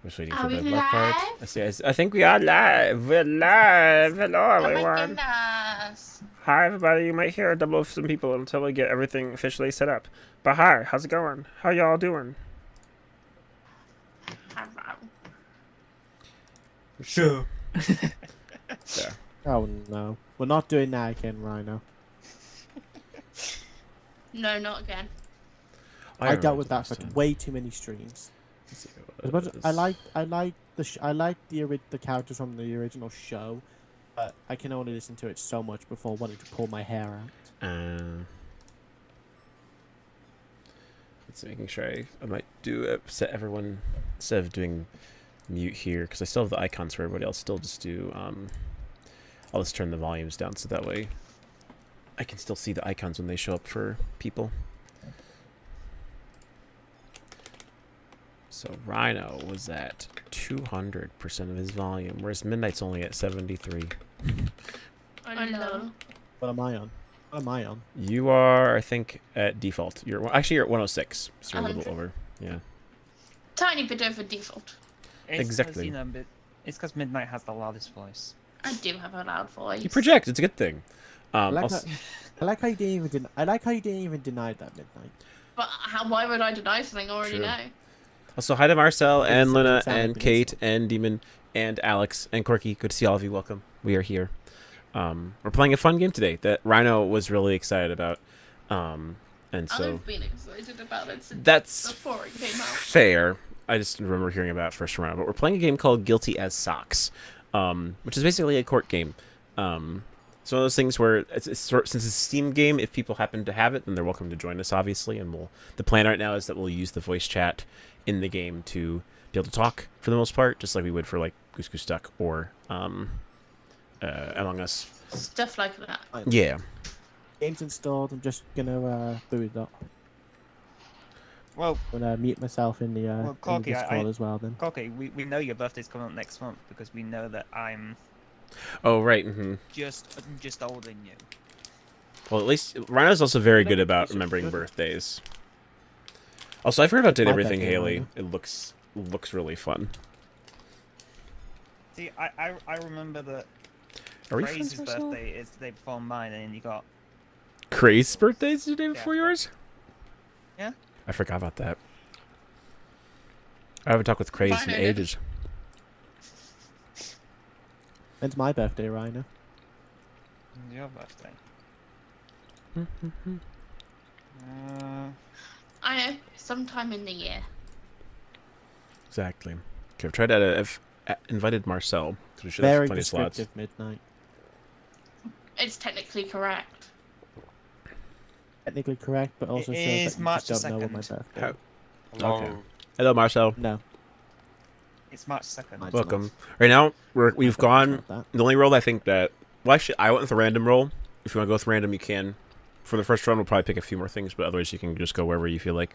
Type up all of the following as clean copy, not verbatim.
just waiting Are for we the left part. live? I think we are live. We're live. Hello, Oh my everyone. goodness. Hi, everybody. You might hear a double of some people until we get everything officially set up. But hi, how's it going? How y'all doing? Sure. Yeah. Oh no, we're not doing that again, Rhino. No, not again. I dealt with that for way too many streams. As much as I like the characters from the original show, but I can only listen to it so much before wanting to pull my hair out. Let's making sure I might do set everyone instead of doing mute here because I still have the icons for everybody. I'll still just do I'll just turn the volumes down so that way I can still see the icons when they show up for people. So Rhino was at 200% of his volume, whereas Midnight's only at 73. Oh no. What am I on? What am I on? You are, I think, at default. You're at 106, so you're a little 100. over. Yeah. Tiny bit over default. Exactly. You know, but it's because Midnight has the loudest voice. I do have a loud voice. You project. It's a good thing. I like how you didn't even deny that, Midnight. But why would I deny something I already True. know? Also, hi to Marcel and Luna sound and like Kate and Demon and Alex and Corky. Good to see all of you. Welcome. We are here. We're playing a fun game today that Rhino was really excited about. And so I've been excited about it since that's before it came out. fair. I just remember hearing about it first from Rhino. But we're playing a game called Guilty as Socks, which is basically a court game. It's one of those things where since it's a Steam game, if people happen to have it, then they're welcome to join us, obviously. And the plan right now is that we'll use the voice chat in the game to be able to talk for the most part, just like we would for like Goose Goose Duck or Among Us. Stuff like that. Yeah. Game's installed. I'm just gonna boot it up. Well, I'm gonna mute myself in the, in the Corky, Discord as well. Then. Corky, we know your birthday's coming up next month because we know that I'm Oh, right. Mm-hmm. just older than you. Well, at least Rhino's also very good about remembering birthdays. Also, I've heard about Did My Everything birthday, Haley. Rhino. It looks really fun. See, I remember that Are we Craze's friends, Marcel? birthday is the day before mine, and you got Craze's birthday is the day before Yeah. yours? Yeah. I forgot about that. I haven't talked with Craze Mine in I did. ages. When's my birthday, Rhino? your birthday. I know, sometime in the year. Exactly. Okay, I've tried to I've invited Marcel, because we should have Very plenty of slots. descriptive, Midnight. It's technically correct. Technically correct, but also It shows is that you March just don't know what my 2nd. birthday. How- Okay. Hello, Marcel. No. It's March 2nd. Mine's Welcome. not. Right now, we've I gone. don't know The only roll I think that. Well, actually, I went with a random roll. If you want to go with random, you can. For the first round, we'll probably pick a few more things, but otherwise, you can just go wherever you feel like.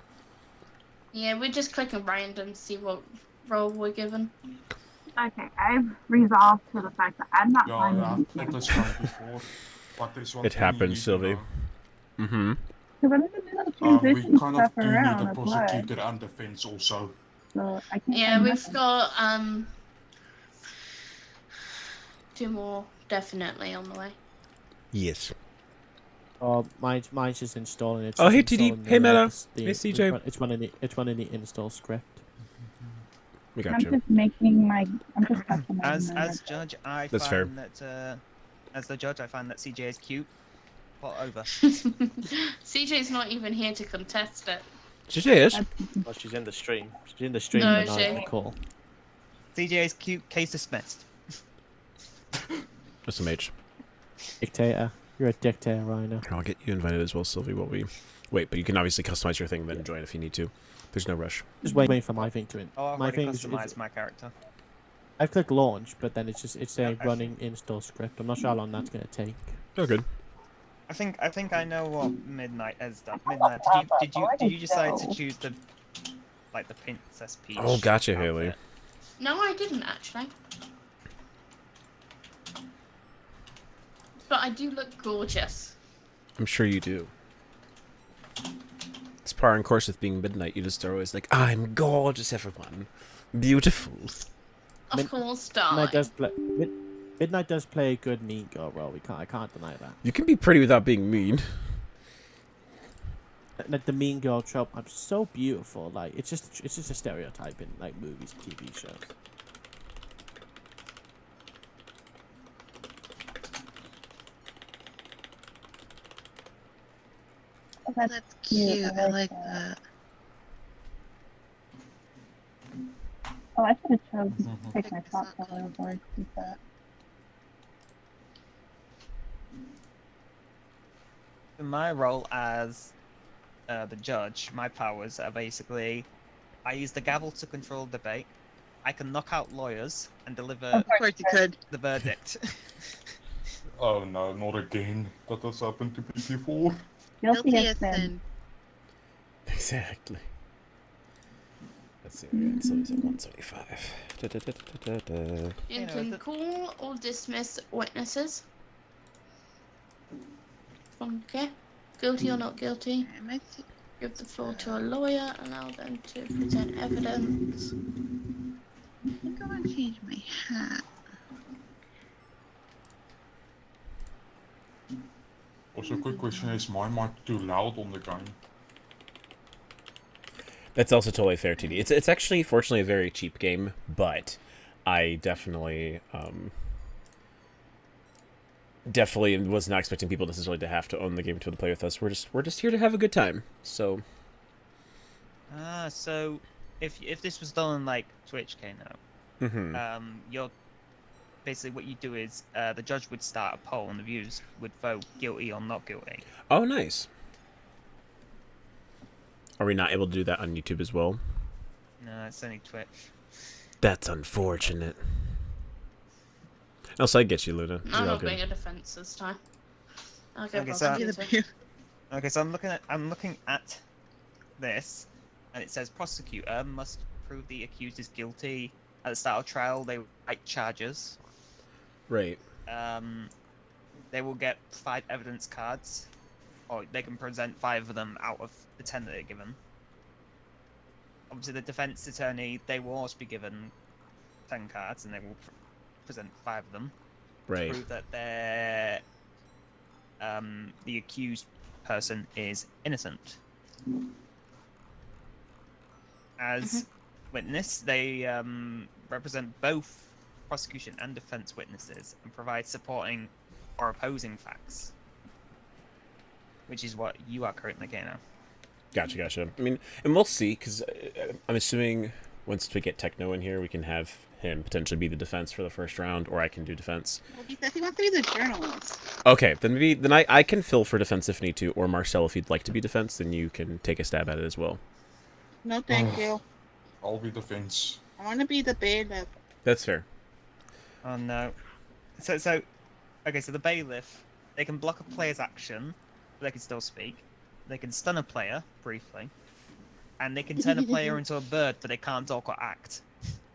Yeah, we're just clicking random, see what role we're given. Okay, I've resolved to the fact that I'm not Ja, finding I've anything. played this game before, but there's one It thing happens, you need to Sylvie. know. Mm-hmm. Because I'm in the middle of We transitioning kind stuff of do need around a as well. prosecutor and defense also. So I can't Yeah, find we've nothing. got 2 more definitely on the way. Yes. Oh, mine's just installing it. Oh, hey, TD. Hey, Meta. Hey, CJ. It's running the install script. We I'm got you. just making my. I'm just customizing As my judge, I That's fair. find that as the judge, I find that CJ is cute. Plot over. CJ's not even here to contest it. CJ is. Well, she's in the stream. She's in the stream, No, but not in the she- call. CJ is cute. Case dismissed. Just some H. Dictator. You're a dictator, Rhino. I'll get you invited as well, Sylvie, while we wait. But you can obviously customize your thing, then join if you need to. There's no rush. Just waiting for my thing to in. Oh, I've My already thing is, customized my character. I've clicked launch, but then it's a Okay. running install script. I'm not sure how long that's gonna take. Oh, good. I think I know what Midnight has done. Midnight, did you decide to choose the Princess Peach? Oh, gotcha, Haley. outfit? No, I didn't actually. But I do look gorgeous. I'm sure you do. It's par and course with being Midnight. You just are always like, I'm gorgeous, everyone. Beautiful. Of course, Midnight darling. Midnight does play a good mean girl role. I can't deny that. You can be pretty without being mean. Like the mean girl trope, I'm so beautiful. Like it's just a stereotype in like movies and TV shows. Oh, That's cute. I like that. Oh, I should have chosen to take my top color before I did that. In my role as the judge, my powers are basically, I use the gavel to control debate. I can knock out lawyers and deliver Of course you could. the verdict. Oh no, not again. That has happened to me before. Guilty as as sin. sin. Exactly. Let's see. So it's at 175. You can call or dismiss witnesses. Okay. Guilty or not guilty. I might see- Give the floor to a lawyer. Allow them to present evidence. I think I want to change my hat. Also, quick question: is my mic too loud on the game? That's also totally fair, TD. It's actually, fortunately, a very cheap game, but I definitely was not expecting people necessarily to have to own the game to play with us. We're just here to have a good time. So So if this was done on like Twitch, Kano, you're basically what you do is the judge would start a poll and the viewers would vote guilty or not guilty. oh, nice. Are we not able to do that on YouTube as well? No, it's only Twitch. That's unfortunate. Also, I get you, Luna. I'm You're all not good. being a defense this time. I'll go Okay, for so- guilty. Okay, so I'm looking at this, and it says prosecutor must prove the accused is guilty. At the start of trial, they write charges. Right. They will get 5 evidence cards, or they can present 5 of them out of the 10 that they're given. Obviously, the defense attorney, they will also be given 10 cards, and they will present 5 of them to Right. prove that they're the accused person is innocent. As witness, they represent both prosecution and defense witnesses and provide supporting or opposing facts, which is what you are currently getting now. Gotcha. I mean, and we'll see, because I'm assuming once we get Techno in here, we can have him potentially be the defense for the first round, or I can do defense. Well, he says he wants to be the journalist. Okay, then I can fill for defense if need to, or Marcel, if you'd like to be defense, then you can take a stab at it as well. No, thank you. I'll be defense. I want to be the bailiff. That's fair. Oh no. So okay, so the bailiff, they can block a player's action, but they can still speak. They can stun a player briefly, and they can turn a player into a bird, but they can't talk or act.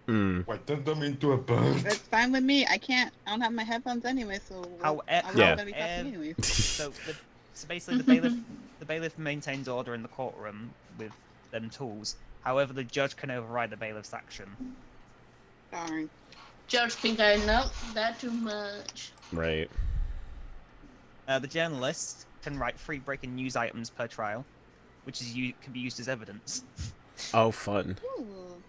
Wait, turn them into a bird. That's fine with me. I don't have my headphones anyway, so I'm Yeah. not gonna be talking anyway. So basically, the bailiff maintains order in the courtroom with them tools. However, the judge can override the bailiff's action. Darn. Judge can go, nope, that's too much. Right. The journalist can write 3 breaking news items per trial, which can be used as evidence. Oh, fun. Ooh.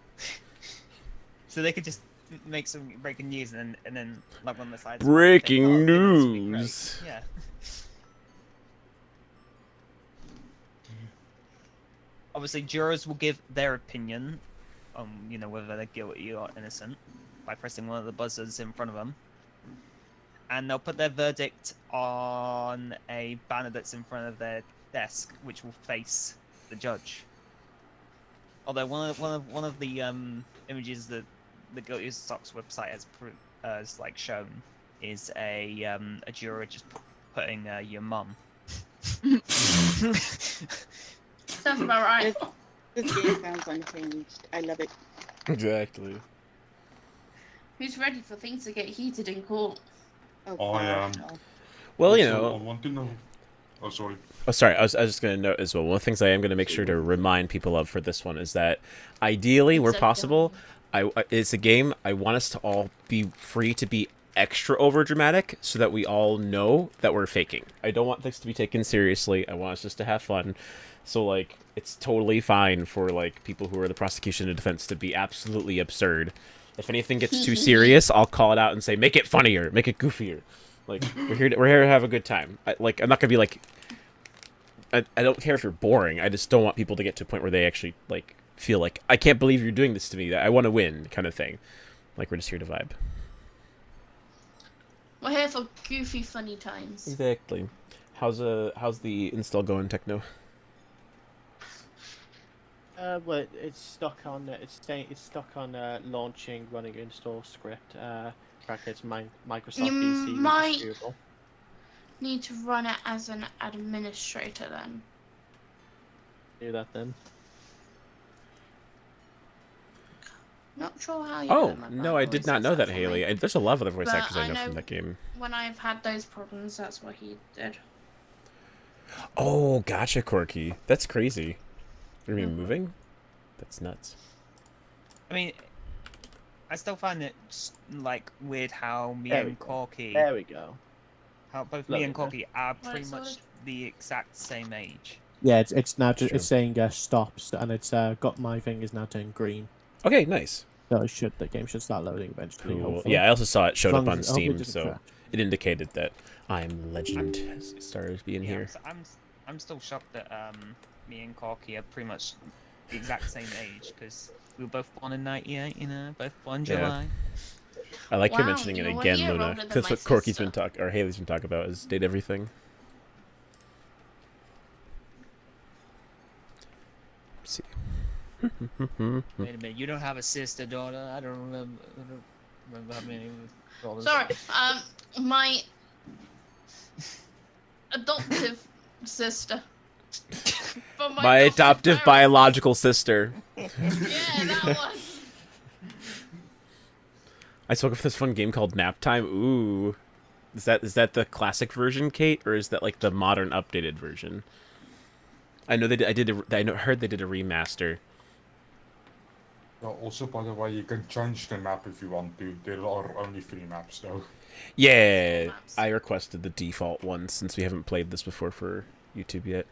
So they could just make some breaking news and then log on the side. Breaking news. Yeah. Obviously, jurors will give their opinion on whether they're guilty or innocent by pressing one of the buzzers in front of them, and they'll put their verdict on a banner that's in front of their desk, which will face the judge. Although one of the images that the Guilty as Socks website has like shown is a juror just putting your mum. Sounds about right. This game sounds unchanged. I love it. Exactly. Who's ready for things to get heated in court? Oh, I gosh. am. Well, you Also, know. I want to know. Oh, sorry. Oh, sorry. I was just going to note as well. One of the things I am going to make sure to remind people of for this one is that ideally, where Exactly. possible, it's a game. I want us to all be free to be extra over dramatic so that we all know that we're faking. I don't want this to be taken seriously. I want us just to have fun. So like it's totally fine for like people who are the prosecution and defense to be absolutely absurd. If anything gets too serious, I'll call it out and say make it funnier, make it goofier. Like we're here to have a good time. I'm not gonna be like I don't care if you're boring. I just don't want people to get to a point where they actually like feel like I can't believe you're doing this to me. I want to win kind of thing. Like we're just here to vibe. We're here for goofy, funny times. Exactly. How's the install going, Techno? Well, it's stuck on launching, running install script. Brackets Microsoft You PC. might executable. need to run it as an administrator then. Do that then. Not sure how you. Oh no, I did not know that, Haley. There's a lot of other voice But actors I I know know- from that game. When I've had those problems, that's what he did. Oh, gotcha, Corky. That's crazy. Are you moving? That's nuts. I mean, I still find it like weird how me There we and go. Corky, There we go. how both Lovely, me and Corky are Right, pretty sorted. much the exact same age. Yeah, it's now just Sure. it's saying stops, and it's got my fingers now turned green. Okay, nice. So the game should start loading eventually. Cool. Hopefully. Yeah, I also saw it showed As up long on as- I hope it Steam, doesn't so crash. it indicated that I'm Legend has started being Yeah, here. I'm still shocked that me and Corky are pretty much the exact same age because we were both born in '98. You know, both born in Yeah. July. I like you Wow, mentioning it you're 1 again, year Luna. older than That's my what Corky's sister. been talking, or Haley's been talking about, is date everything. Let's see. Wait a minute, you don't have a sister, daughter? I don't remember how many daughters. Sorry, my adoptive sister. But My girlfriend's adoptive parents- biological sister. Yeah, that one. I spoke of this fun game called Nap Time. Ooh, is that the classic version, Kate, or is that like the modern updated version? I know heard they did a remaster. Also, by the way, you can change the map if you want to. There are only 3 maps though. Yeah, Maps. I requested the default one since we haven't played this before for YouTube yet.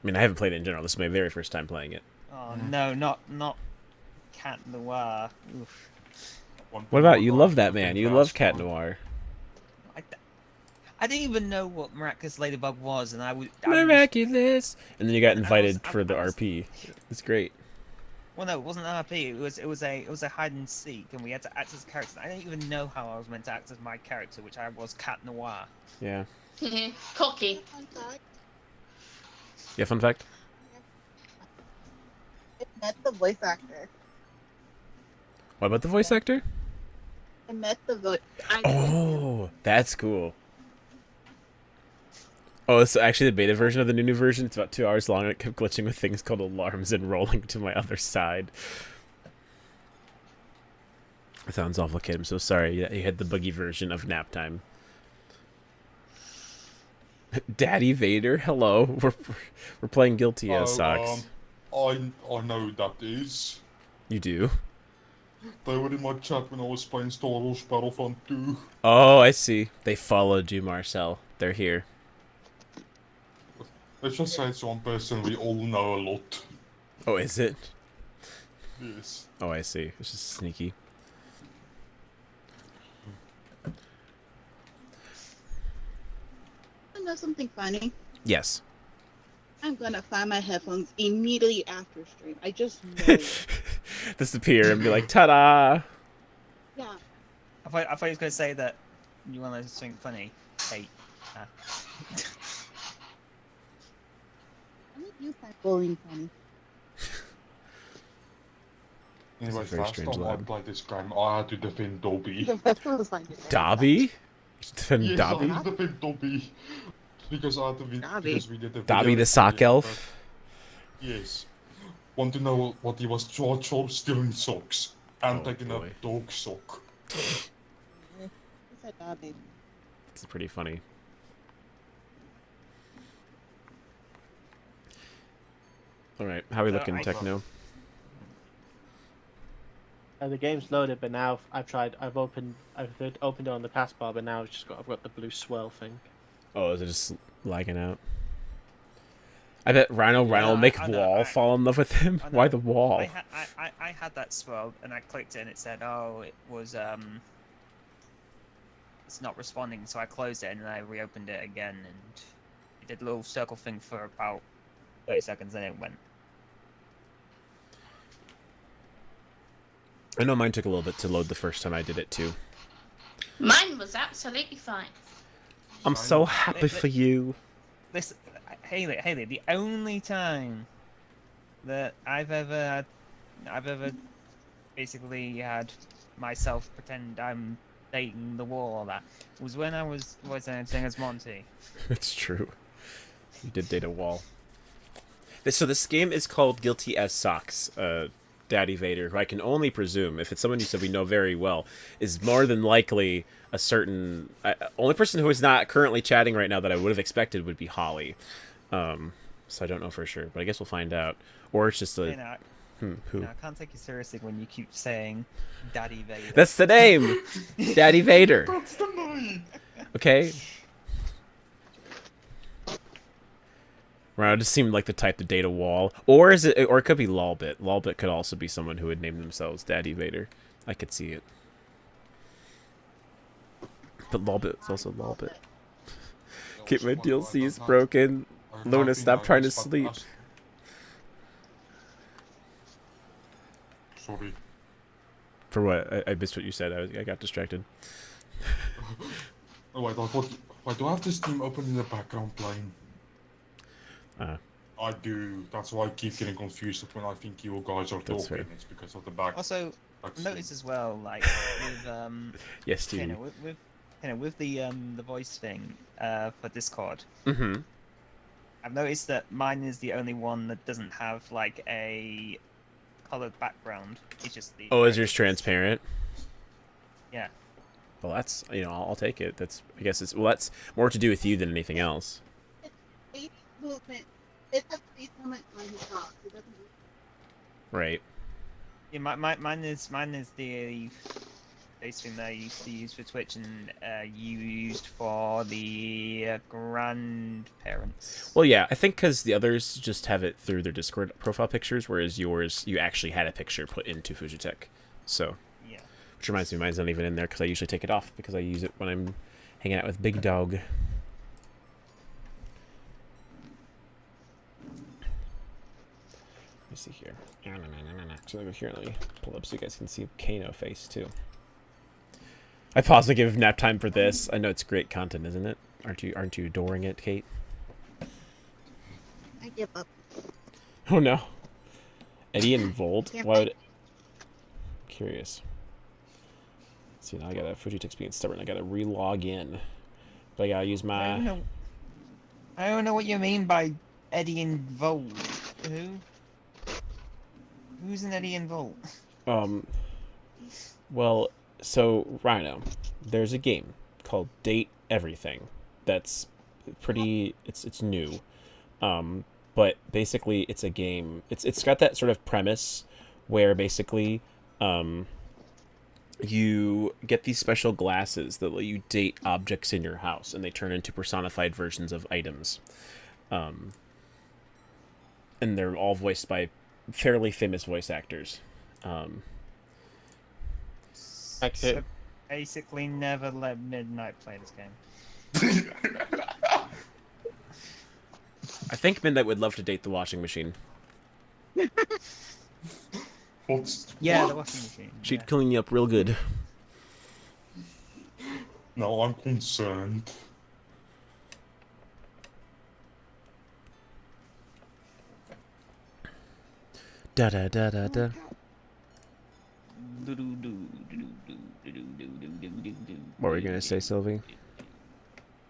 I mean, I haven't played it in general. This is my very first time playing it. Oh no, not Cat Noir. Oof. What about you? Love that man. You love Cat Noir. I didn't even know what Miraculous Ladybug was, and I was Miraculous. And then you got I was- invited I for the was- RP. It's great. Well, no, it wasn't an RP. It was a hide and seek, and we had to act as characters. I didn't even know how I was meant to act as my character, which I was Cat Noir. Yeah. Cocky. Yeah. Fun fact. I met the voice actor. What about the voice actor? I met the voice. Oh, that's cool. Oh, it's actually the beta version of the new version. It's about 2 hours long, and it kept glitching with things called alarms and rolling to my other side. It sounds awful, kid. I'm so sorry. You had the buggy version of Nap Time. Daddy Vader, hello. We're playing Guilty as Socks. I know who that is. You do? They were in my chat when I was playing Star Wars Battlefront 2. Oh, I see. They followed you, Marcel. They're here. Let's just say it's one person we all know a lot. Oh, is it? Yes. Oh, I see. It's just sneaky. I know something funny. Yes. I'm gonna find my headphones immediately after stream. I just know. Disappear and be like, ta-da! Yeah. I thought he was going to say that you want to know something funny. Hey. I think you find bullying funny. Anyways, very last strange time I lab. played this game, I had to defend Dobby. The headphones find it. Dobby? Defend Yes, Dobby? I had to defend Dobby. Because I had to Dobby? because we did a Dobby video the sock recording, elf? but- Yes. Want to know what he was charged for? Stealing socks. And Oh, taking a boy. dog sock. He said Dobby. It's pretty funny. Alright, how are we So looking, I- Techno? The game's loaded, but now I've opened it on the taskbar, but now I've got the blue swirl thing. Oh, is it just lagging out? I bet Rhino will make Wall fall in love with him. Why the Wall? I had that swirl and I clicked it and it said, oh, it was it's not responding, so I closed it and then I reopened it again and it did a little circle thing for about 30 seconds, then it went. I know mine took a little bit to load the first time I did it too. Mine was absolutely fine. I'm so happy for you. Listen, Haley, the only time that I've ever basically had myself pretend I'm dating the wall or that was when I was acting as Monty. It's true. You did date a Wall. So this game is called Guilty as Socks. Daddy Vader, who I can only presume, if it's someone you said we know very well, is more than likely a certain... only person who is not currently chatting right now that I would have expected would be Holly. So I don't know for sure, but I guess we'll find out. Or it's just a... who? I can't take you seriously when you keep saying Daddy Vader. That's the name! Daddy Vader. That's the name! Okay? Right, it just seemed like the type to date a Wall. Or is it? Or it could be Lolbit. Lolbit could also be someone who would name themselves Daddy Vader. I could see it. But Lolbit is also Lolbit. Keep my DLC is broken. Luna, stop trying to sleep. Sorry. For what? I missed what you said. I got distracted. Oh, why do I have this Steam open in the background playing? I do. That's why I keep getting confused when I think you guys are talking. Fair. It's because of the back. Also, notice as well, like with Yes, Steve. with the voice thing for Discord. Mm-hmm. I've noticed that mine is the only one that doesn't have like a colored background. It's just the. Oh, is yours transparent? Yeah. Well, that's I'll take it. That's that's more to do with you than anything else. Movement. It has face limit on his socks. It doesn't. Right. Yeah, mine is the face thing that I used to use for Twitch and you used for the grandparents. Well, yeah, I think because the others just have it through their Discord profile pictures, whereas yours, you actually had a picture put into Fujitech. So, yeah. Which reminds me, mine's not even in there because I usually take it off because I use it when I'm hanging out with Big Dog. Let me see here. So let me here. Let me pull up so you guys can see Kano face too. I pause to give nap time for this. I know it's great content, isn't it? Aren't you adoring it, Kate? I give up. Oh no. Eddie and Volt? Why would curious. See, now I gotta Fujitech's being stubborn. I gotta re-log in. But I gotta use my I don't know what you mean by Eddie and Volt. Who's an Eddie and Volt? Well, so Rhino, there's a game called Date Everything that's pretty it's new. But basically it's a game. It's got that sort of premise where basically you get these special glasses that let you date objects in your house and they turn into personified versions of items. And they're all voiced by fairly famous voice actors. So basically, never let Midnight play this game. I think Midnight would love to date the washing machine. Yeah, the washing machine. She'd clean you up real good. No, I'm concerned. Da da da da da. What were you gonna say, Sylvie?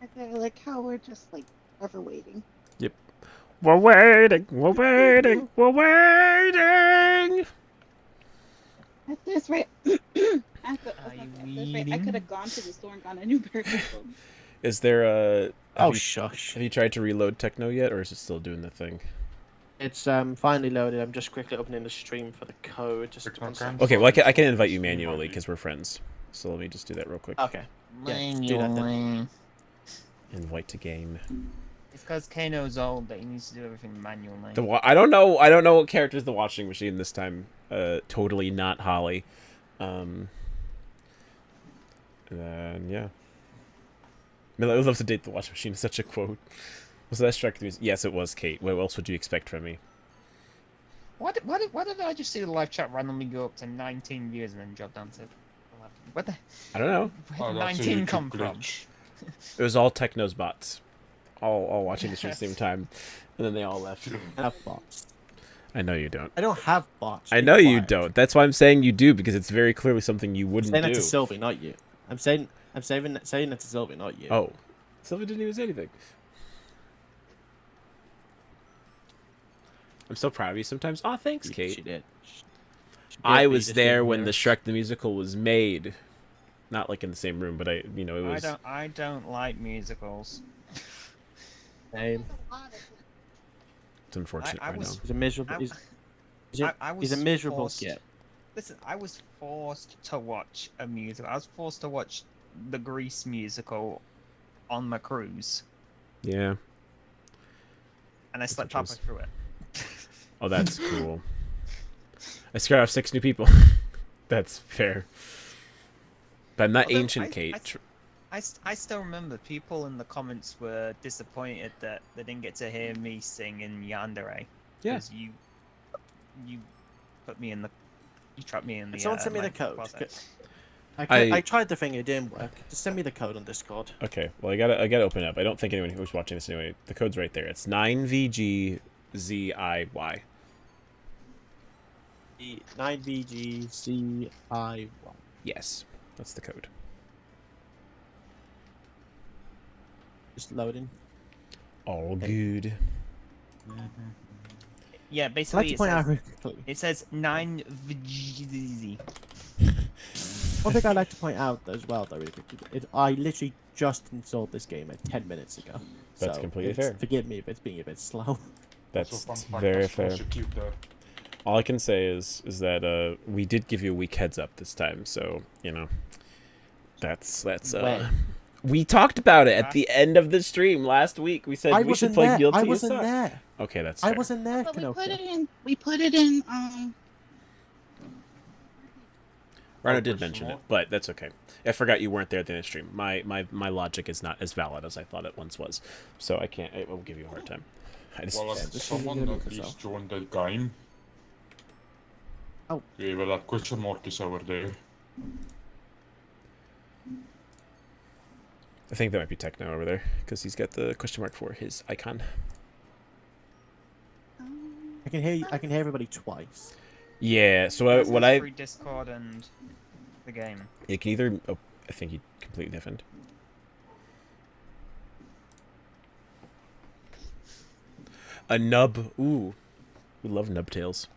I like how we're just like ever waiting. Yep. We're waiting. We're waiting. We're waiting. At this rate, I could have gone to the store and gotten a new pair of headphones. Is there a? Shush. Have you tried to reload Techno yet, or is it still doing the thing? It's finally loaded. I'm just quickly opening the stream for the code. Just one second. Okay, well I can invite you manually because we're friends. So let me just do that real quick. Okay. Yeah, just do that then. Invite to game. It's because Kano's old that he needs to do everything manually. I don't know what character's the washing machine this time. Totally not Holly. And then yeah. Miller loves to date the washing machine. Such a quote. Was that Shrek? Yes, it was Kate. What else would you expect from me? Why did I just see the live chat randomly go up to 19 views and then drop down to 11? What the? I don't know. Where did 19 come from? It was all Techno's bots. All watching the stream at the same time. And then they all left. I have bots. I know you don't. I don't have bots. I know you don't. That's why I'm saying you do, because it's very clearly something you wouldn't do. I'm saying that to Sylvie, not you. I'm saying that to Sylvie, not you. Oh. Sylvie didn't even say anything. I'm so proud of you sometimes. Aw, thanks, Kate. She did. I was there when the Shrek the Musical was made. Not like in the same room, but it was... I don't like musicals. Same. It's unfortunate, I know. He's a miserable... He's a miserable kid. Listen, I was forced to watch a musical. I was forced to watch the Grease musical on my cruise. Yeah. And I slept halfway through it. Oh, that's cool. I scared off 6 new people. That's fair. But I'm not ancient, Kate. I still remember people in the comments were disappointed that they didn't get to hear me sing in Yandere. Yeah. Because you put me in the... You trapped me in the... Someone send me the code. I tried the thing, it didn't work. Just send me the code on Discord. Okay, well I gotta open it up. I don't think anyone who's watching this anyway. The code's right there. It's 9VGZIY. 9VGZIY. Yes, that's the code. Just loading. All good. Yeah, basically it says 9VGZ. One thing I'd like to point out as well, though, I literally just installed this game 10 minutes ago. That's completely fair. Forgive me if it's being a bit slow. That's very fair. All I can say is that we did give you a week heads up this time, so that's we talked about it at the end of the stream last week. We said we should play Guilty. I wasn't there. Okay, that's fair. I wasn't there. But we put it in. Rhino did mention it, but that's okay. I forgot you weren't there at the end of the stream. My logic is not as valid as I thought it once was, so I will give you a hard time. Someone at least joined the game. Oh. Even that question mark is over there. I think that might be Techno over there, because he's got the question mark for his icon. I can hear everybody twice. Yeah, so what I... Free Discord and the game. You can either... Oh, I think he completely different. A nub. Ooh. We love nub tails.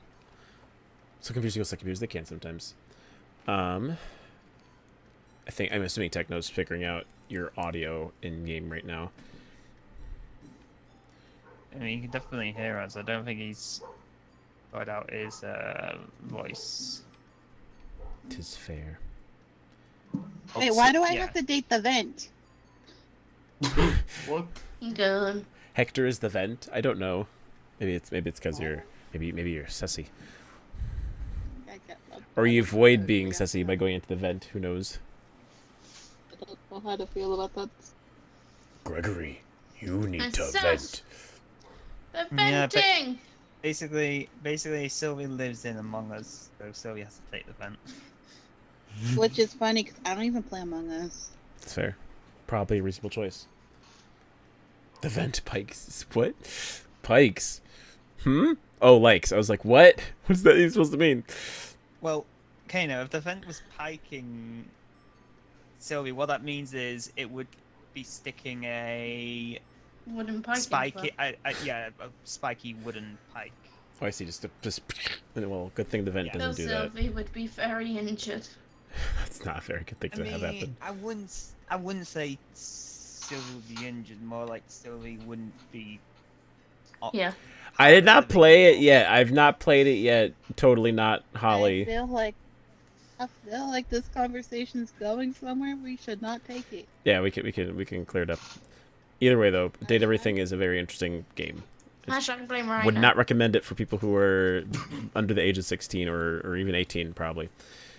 So computers go so computers, they can sometimes. I'm assuming Techno's figuring out your audio in-game right now. I mean, you can definitely hear us. I don't think he's got out his voice. 'Tis fair. Wait, why do I have to date the vent? What? Good. Hector is the vent. I don't know. Maybe it's because you're you're sussy. Or you avoid being sussy by going into the vent. Who knows? I don't know how to feel about that. Gregory, you need to vent. The venting. Basically, Sylvie lives in Among Us, so Sylvie has to take the vent. Which is funny because I don't even play Among Us. That's fair. Probably a reasonable choice. The vent pikes. What? Pikes? Oh, likes. I was like, what? What's that even supposed to mean? Well, Kano, if the vent was piking Sylvie, what that means is it would be sticking a wooden pike. Spiky, a spiky wooden pike. Oh, I see. Just. Well, good thing the vent doesn't do that. Sylvie would be very injured. That's not a very good thing to have happen. I wouldn't say Sylvie would be injured. More like Sylvie wouldn't be. Yeah. I did not play it yet. I've not played it yet. Totally not, Holly. I feel like this conversation's going somewhere. We should not take it. Yeah, we can clear it up. Either way, though, Date Everything is a very interesting game. Hashtag blame Rhino. Would not recommend it for people who are under the age of 16 or even 18, probably.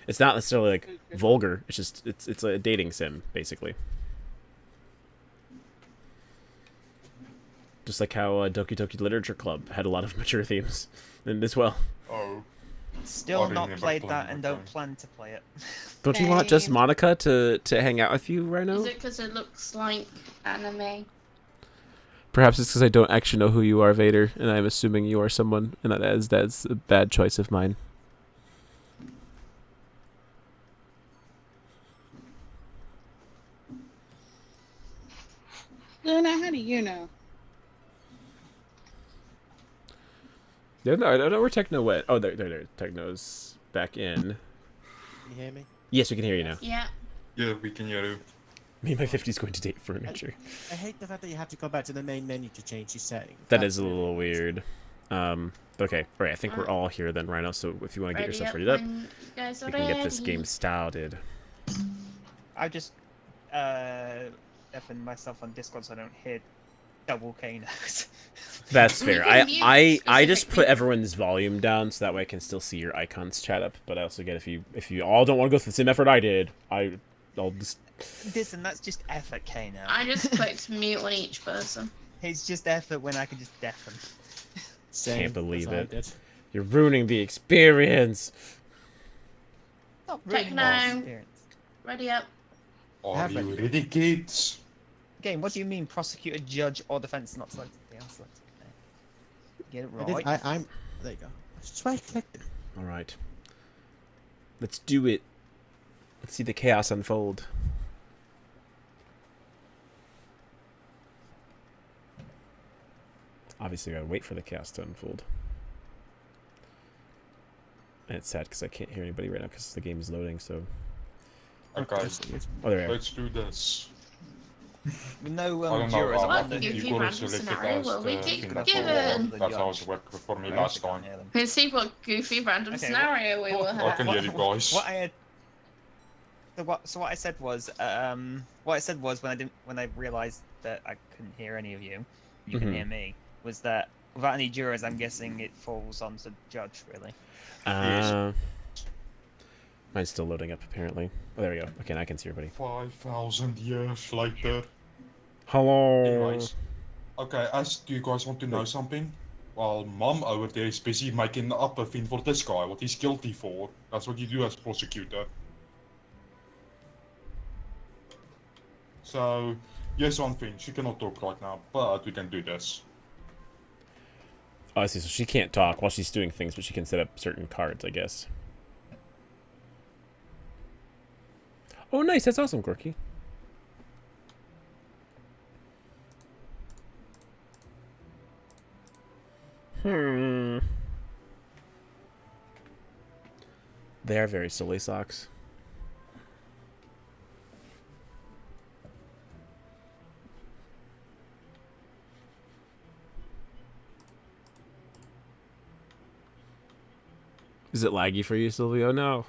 It's not necessarily like vulgar. It's just it's a dating sim, basically. Just like how Doki Doki Literature Club had a lot of mature themes, and as well. Oh. Still I not never played played that it, and okay. don't plan to play it. Don't you want just Monica to hang out with you, Rhino? Is it because it looks like anime? Perhaps it's because I don't actually know who you are, Vader, and I'm assuming you are someone, and that's a bad choice of mine. Luna, how do you know? Yeah, no, I don't know where Techno went. Oh, there. Techno's back in. Can you hear me? Yes, we can hear you now. Yeah. Yeah, we can hear you. Me and my 50's going to date furniture. I hate the fact that you have to go back to the main menu to change your settings. That That's is a little weird. Okay. All right, I think we're all here then, Rhino. So if you want to get yourself ready up, when you guys are we can get this ready. game started. I just effing myself on Discord so I don't hear double Kanos. That's We fair. can mute I just specific put people. everyone's volume down so that way I can still see your icons chat up. But I also get if you all don't want to go through the same effort I did, I'll just. Listen, that's just effort, Kano. I just clicked mute on each person. It's just effort when I can just deafen. Same Can't believe as I it. did. You're ruining the experience. Not really Techno. my experience. Ready up. Are Have you it. ready, kids? Game, what do you mean prosecutor, judge, or defense not selected? They are selected. Get it I did, right. I'm. There you go. That's why I clicked it. All right. Let's do it. Let's see the chaos unfold. Obviously, I gotta wait for the chaos to unfold. And it's sad because I can't hear anybody right now because the game is loading. So, Okay, oh, there we are. let's do this. With no I don't know, jurors I on think you you keep got it random selected scenario, as well, we the keep thing that's given. all. That's how it worked for me last time. Let's see what goofy random Okay, scenario we will I have. can hear you guys. What I had. So what I said was, when I realised that I couldn't hear any of you, you can Mhm. hear me, was that without any jurors, I'm guessing it falls on the judge, really. Mine's still loading up apparently. Oh, there we go. Okay, now I can see everybody. 5,000 years later. Hello. Anyways, okay, do you guys want to know something? Well, Mum over there is busy making up a thing for this guy, what he's guilty for. That's what you do as prosecutor. So, here's one thing, she cannot talk right now, but we can do this. Oh, I see. So she can't talk while she's doing things, but she can set up certain cards, I guess. Oh, nice. That's awesome, Corky. They are very silly socks. Is it laggy for you, Silvio? No.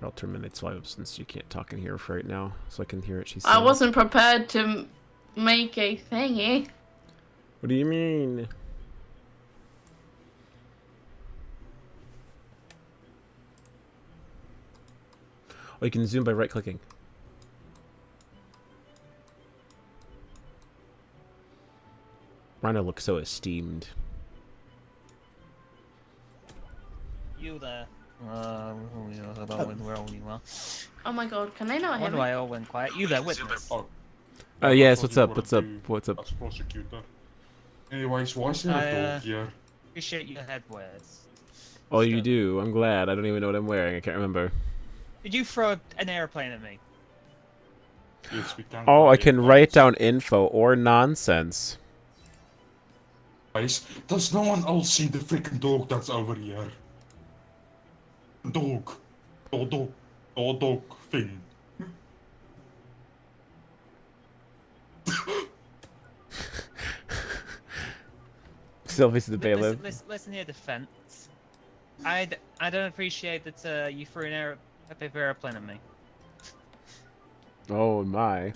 I'll terminate swipe since you can't talk in here right now, so I can hear what she's saying. I wasn't prepared to make a thingy. What do you mean? Oh, you can zoom by right-clicking. Rhino looks so esteemed. You there. Where you are. Oh my god, can they not hear Why do me? I all went quiet? You there, witness. Oh. Yes, That's what's what up, you what's up, wanna do what's up? as prosecutor. Anyways, why is there a dog here? Appreciate your headwears. Oh, you do? I'm glad. I don't even know what I'm wearing. I can't remember. Did you throw an airplane at me? Yes, we can. Oh, I play can it, write guys. down info or nonsense. Guys, does no one else see the freaking dog that's over here? Dog. Dog thing. Sylvie's the bailiff. Listen here, defense. I don't appreciate that you threw a paper airplane at me. Oh my.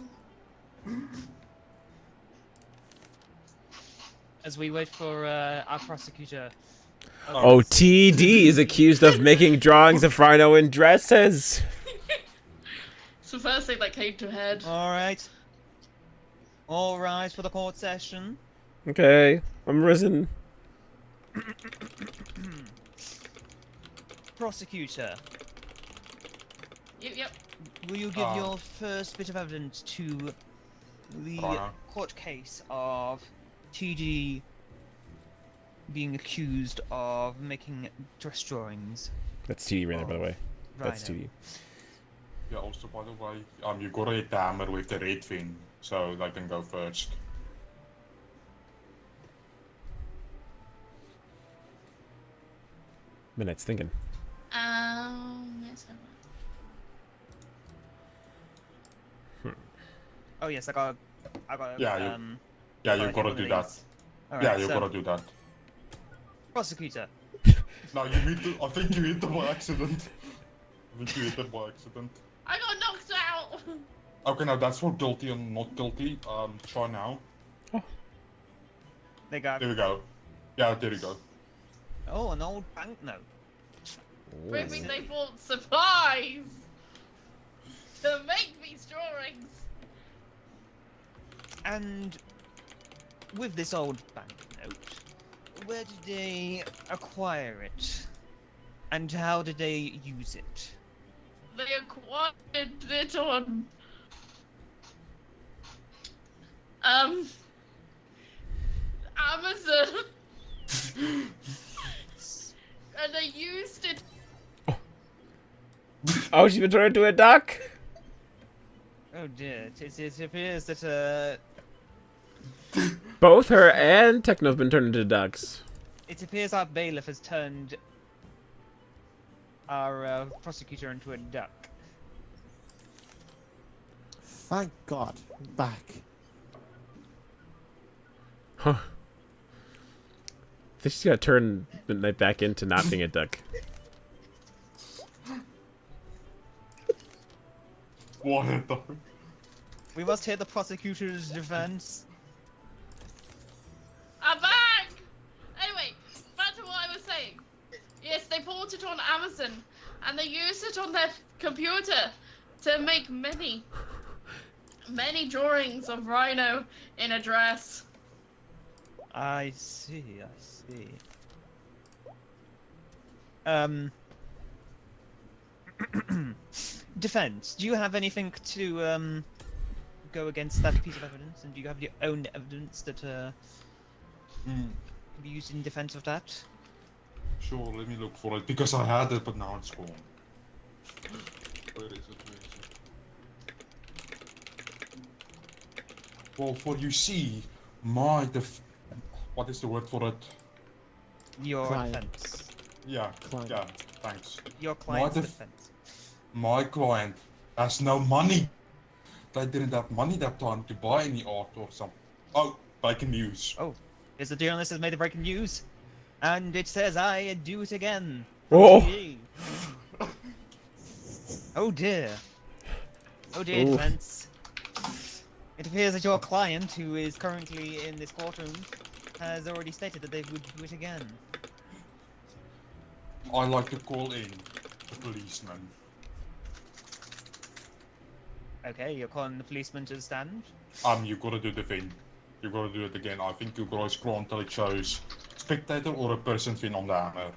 As we wait for our prosecutor. Oh, TD is accused of making drawings of Rhino in dresses. It's the first thing that came to head. All right. All rise for the court session. Okay, I'm risen. Prosecutor, Yep. will you give your first bit of evidence to the court case of TD being accused of making dress drawings? That's TD right there, by the way. That's Rhino. TD. Yeah, also, by the way, you got a hammer with the red fin, so they can go first. Minutes thinking. Yes, I will. Oh yes, I got. Yeah, you gotta do that. All right, Yeah, you so, gotta do that. Prosecutor. No, you hit the, I think you hit them by accident. I think you hit them by accident. I got knocked out! Okay, now that's for guilty and not guilty. Try now. They got. There we go. Yeah, there you go. Oh, an old banknote. Proving they bought supplies! To make these drawings! And with this old banknote, where did they acquire it? And how did they use it? They acquired it on... Amazon! And they used it... Oh, she's been turned into a duck? Oh dear, it appears that Both her and Techno have been turned into ducks. it appears our bailiff has turned our prosecutor into a duck. Thank God, I'm back. Huh. I think she's gotta turn Midnight back into not being a duck. What the? We must hear the prosecutor's defense. I'm back! Anyway, back to what I was saying. Yes, they bought it on Amazon, and they used it on their computer to make many drawings of Rhino in a dress. I see, I see. Defense, do you have anything to go against that piece of evidence, and do you have your own evidence that can be used in defense of that? Sure, let me look for it, because I had it, but now it's gone. Where is it? Well, for you see, my what is the word for it? Your Client. defense. Yeah, Client. yeah, thanks. Your client's def- defense. My client has no money. They didn't have money that time to buy any art or something. Oh, breaking news. Oh, is the journalist has made the breaking news, and it says I do it again. Oh. TV. Oh dear. Oh dear, Ooh. defense. It appears that your client, who is currently in this courtroom, has already stated that they would do it again. I like to call in the policeman. Okay, you're calling the policeman to the stand? You gotta do the thing. You gotta do it again. I think you gotta scroll until it shows spectator or a person thing on the hammer.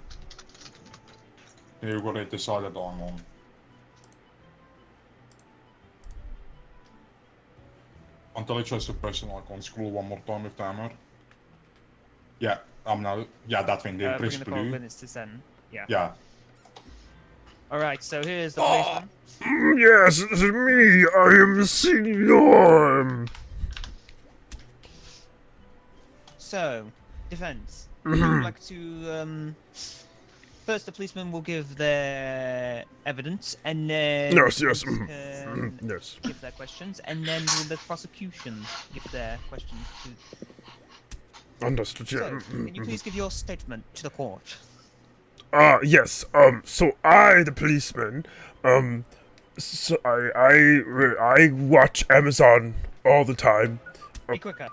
You gotta decide that I'm on. Until it shows the person icon. Scroll one more time with the hammer. Yeah, I'm now. Yeah, that thing there. Press Bringing the court blue. witness to send. Yeah. Yeah. Alright, so here's the policeman. Yes, it's me. I am Senor. So, defense. Would you like to first the policeman will give their evidence, and then Yes, the yes, defense can yes. give their questions, and then will the prosecution give their questions to. Understood, yeah. So, can you please give your statement to the court? Yes, so I, the policeman, so I watch Amazon all the time. Be quicker.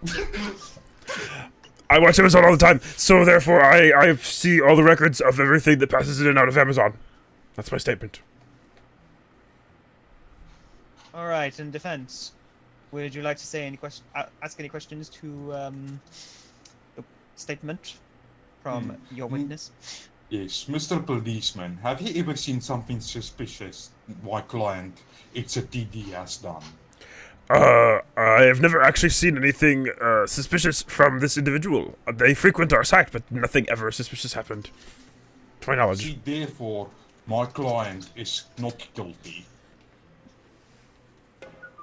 I watch Amazon all the time, so therefore I see all the records of everything that passes in and out of Amazon. That's my statement. All right, in defense, would you like to say any ask any questions to the statement from your witness? Yes, Mr. Policeman, have you ever seen something suspicious my client, it's a TD, has done? I have never actually seen anything suspicious from this individual. They frequent our site, but nothing ever suspicious happened. To my knowledge. See, therefore, my client is not guilty.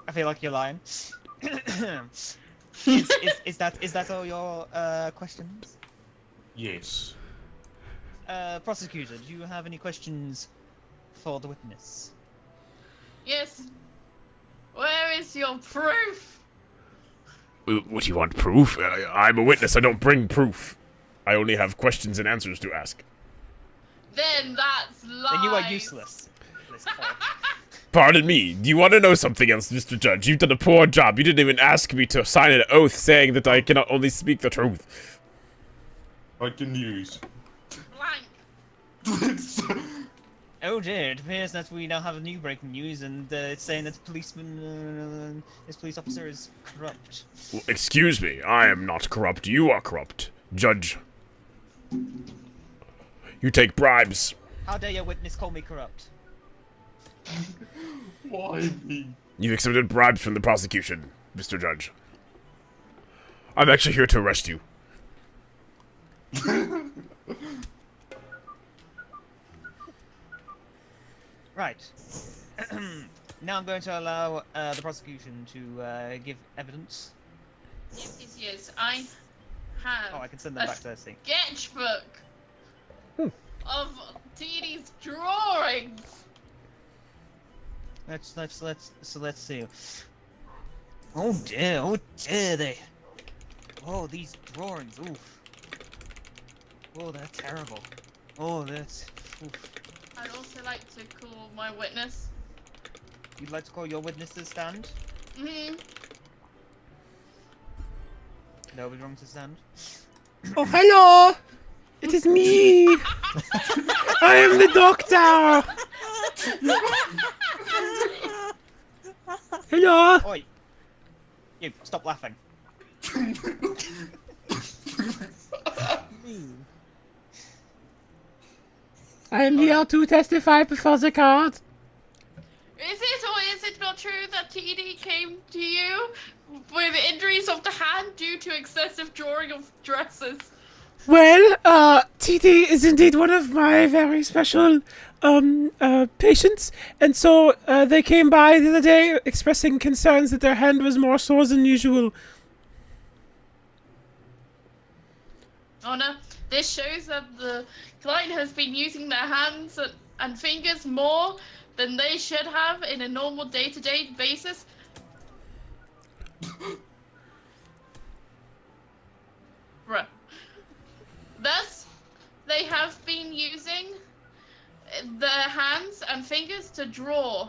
I feel like you're lying. is that all your questions? Yes. Prosecutor, do you have any questions for the witness? Yes. Where is your proof? What do you want, proof? I'm a witness, I don't bring proof. I only have questions and answers to ask. Then that's lies. Then you are useless. This court. Pardon me, do you want to know something else, Mr. Judge? You've done a poor job. You didn't even ask me to sign an oath saying that I cannot only speak the truth. I can use. Blank. Oh dear, it appears that we now have a new breaking news, and it's saying that the policeman, this police officer is corrupt. Well, excuse me, I am not corrupt. You are corrupt. Judge. You take bribes. How dare your witness call me corrupt? Why me? You've accepted bribes from the prosecution, Mr. Judge. I'm actually here to arrest you. Right. Now I'm going to allow the prosecution to give evidence. Yes. I have Oh, I can send them back to their seat. sketchbook of TD's drawings. Let's see. Oh dear, oh, these drawings, oof. Oh, they're terrible. Oh, that's, oof. I'd also like to call my witness. You'd like to call your witness to the stand? Mm-hmm. Nobody wrong to stand? Oh, hello! It is me! I am the doctor! Hello! Oi! You, stop laughing. I am here to testify before the court. Is it or is it not true that TD came to you with injuries of the hand due to excessive drawing of dresses? Well, TD is indeed one of my very special, patients, and so, they came by the other day expressing concerns that their hand was more sore than usual. Oh no, this shows that the client has been using their hands and fingers more than they should have in a normal day-to-day basis. Bruh. Thus, they have been using their hands and fingers to draw.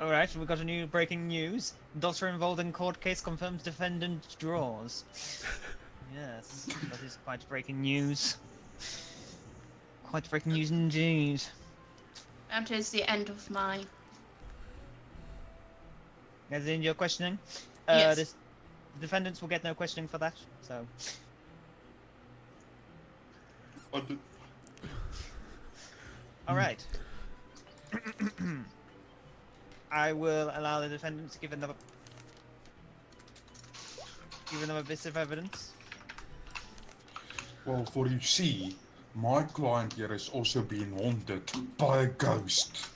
Alright, we got a new breaking news. Doctor involved in court case confirms defendant draws. Yes, that is quite breaking news. Quite breaking news indeed. That is the end of my... As in your questioning? Yes. The defendants will get no questioning for that, so... Alright. I will allow the defendant to give another bit of evidence. Well, for you see, my client here is also being haunted by a ghost.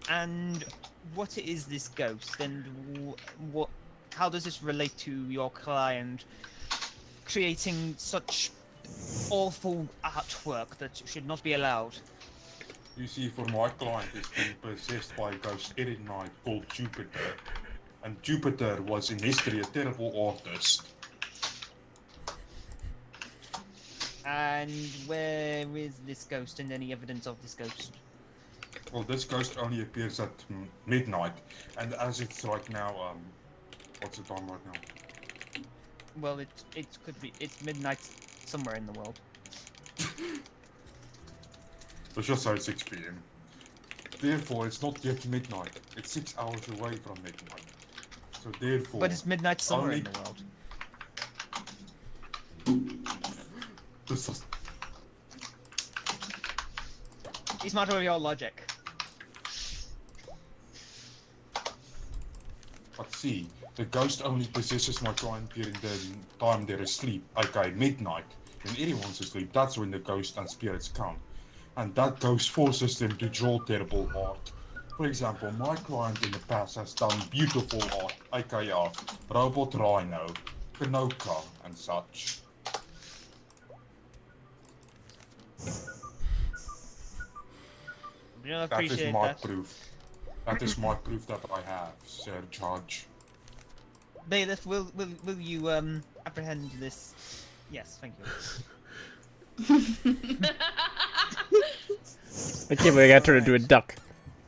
And what is this ghost, and what? How does this relate to your client creating such awful artwork that should not be allowed. You see, for my client, it's been possessed by a ghost every night called Jupiter. And Jupiter was in history a terrible artist. And where is this ghost and any evidence of this ghost? Well, this ghost only appears at midnight. And as it's right now, what's the time right now? Well, it could be, it's midnight somewhere in the world. Let's just say 6 PM. Therefore, it's not yet midnight. It's 6 hours away from midnight. So therefore... But it's midnight somewhere in the world. This is... It's a matter of your logic. But see, the ghost only possesses my client during the time they're asleep, aka midnight. When everyone's asleep, that's when the ghosts and spirits come. And that ghost forces them to draw terrible art. For example, my client in the past has done beautiful art, aka Robot Rhino, Kanoka, and such. We don't That is appreciate my that. proof. That is my proof that I have, Sir Judge. Bailiff, will you apprehend this? Yes, thank you. Okay, but I gotta turn into a duck.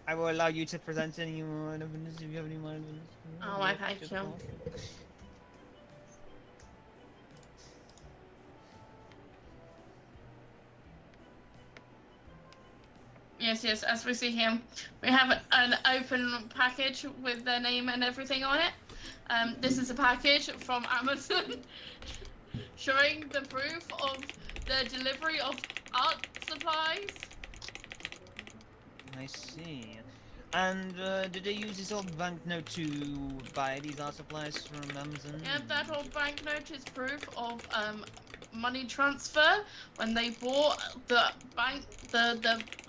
I will allow you to present any more evidence if you have any more evidence. Oh, I thank you. Yes, as we see here, we have an open package with their name and everything on it. This is a package from Amazon showing the proof of the delivery of art supplies. I see. And did they use this old banknote to buy these art supplies from Amazon? Yeah, that old banknote is proof of money transfer when they bought the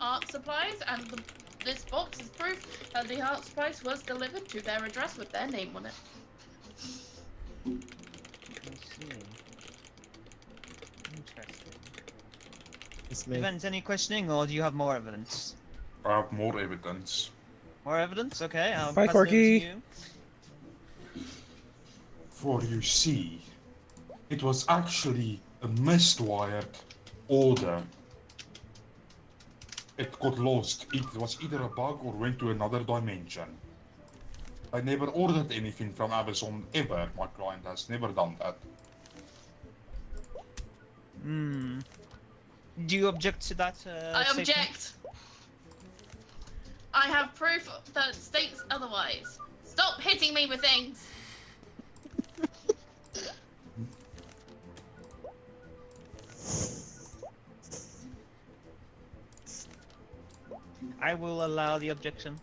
art supplies, and this box is proof that the art supplies was delivered to their address with their name on it. I see. Interesting. It's me. Evans, any questioning, or do you have more evidence? I have more evidence. More evidence? Okay, I'll Bye, pass it over to Corky. you. For you see, it was actually a miswired order. It got lost. It was either a bug or went to another dimension. I never ordered anything from Amazon ever. My client has never done that. Hmm. Do you object to that? I statement? object. I have proof that states otherwise. Stop hitting me with things. I will allow the objection.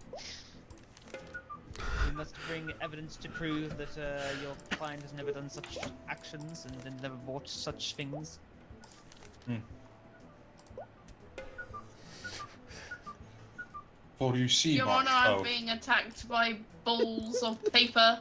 You must bring evidence to prove that your client has never done such actions and never bought such things. For you see, Your Honor, I'm being attacked by balls of paper.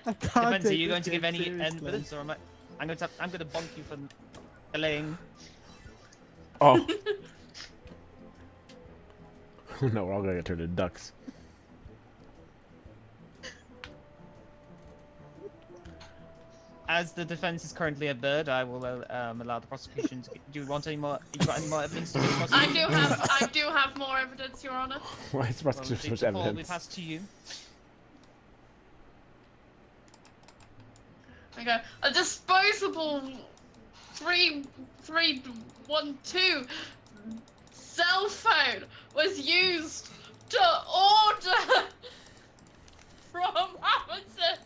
I can't Depends, are take you this going to give game any seriously. evidence, or am I? I'm going to bonk you for delaying. Oh. No, we're all gonna get turned into ducks. As the defense is currently a bird, I will allow the prosecution to. Do you want any more? You got any more evidence to give the prosecution? I do have more evidence, Your Honor. Why is the Well, prosecution so much the call will be evidence? passed to you. Okay, a disposable 3312 cell phone was used to order from Amazon.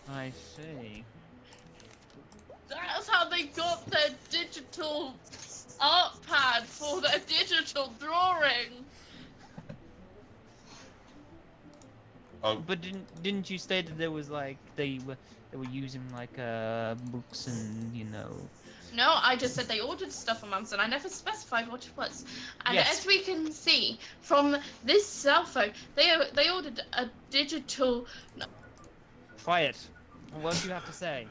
I see. That's how they got their digital art pad for their digital drawing. But didn't you state that there was like they were using like books and No, I just said they ordered stuff from Amazon. I never specified what it was. And Yes. as we can see from this cell phone, they ordered a digital. Quiet. What do you have to say?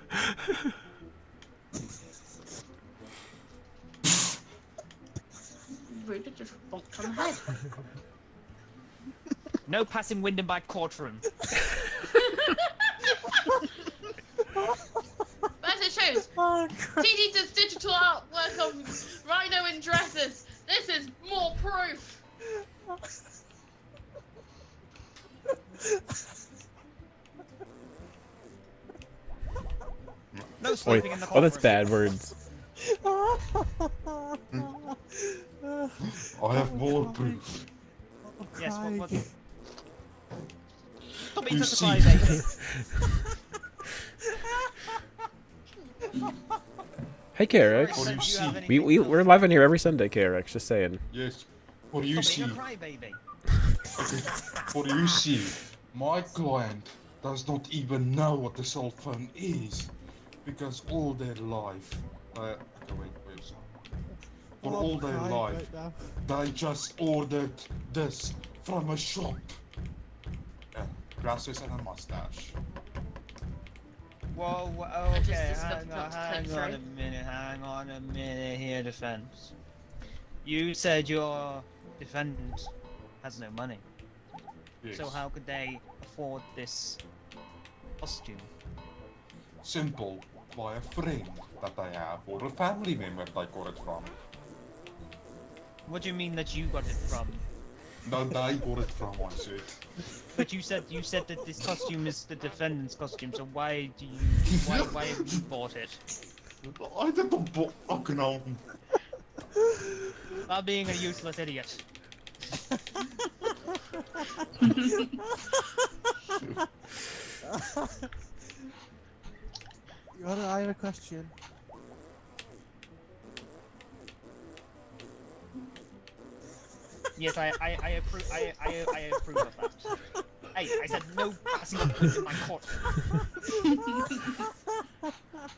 Really just bonked on the head. No passing wind in my courtroom. As it shows, TD does digital artwork of Rhino in dresses. This is more proof. No Wait, sleeping in the courtroom. oh, that's bad words. I have more proof. Yes, what? Stop You being see. such a crybaby. Hey, KRX. What do you see? We're live in here every Sunday, KRX, just saying. Yes. What do you Stop see? being a crybaby. What do you see? My client does not even know what the cell phone is, because all their life, okay, wait, for all their life, they just ordered this from a shop. Glasses and a mustache. Whoa, I just okay, discovered hang that to on click hang on a minute here, defense. You said your defendant has no money. Yes. So how could they afford this costume? Simple, by a friend that I have, or a family member they got it from. What do you mean that you got it from? No, they got it from, I said. But you said that this costume is the defendant's costume, so why have you bought it? I didn't fucking know. Not being a useless idiot. Your Honor, I have a question. Yes, I approve. I approve of that. Hey, I said no passing of wind in my court.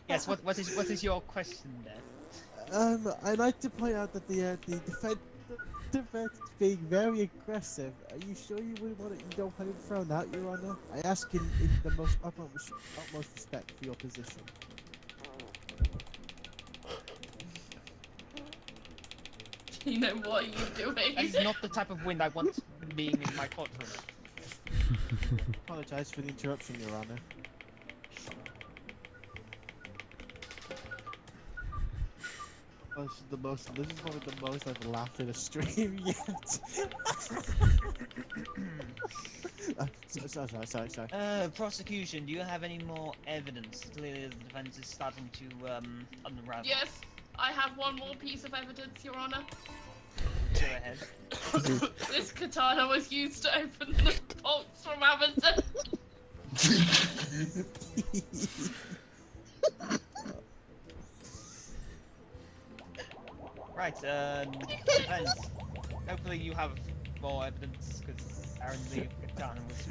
Yes. What is your question there? I'd like to point out that the defense is being very aggressive. Are you sure you wouldn't want it? You don't want it thrown out, Your Honor? I ask in the most utmost respect for your position. You know what are you doing? That is not the type of wind I want being in my courtroom. Apologize for the interruption, Your Honor. This is one of the most I've laughed in a stream yet. Sorry. Prosecution, do you have any more evidence? Clearly the defense is starting to unravel. Yes, I have one more piece of evidence, Your Honor. Go ahead. This katana was used to open the box from Amazon. Right, defense. Hopefully you have more evidence, because apparently the katana was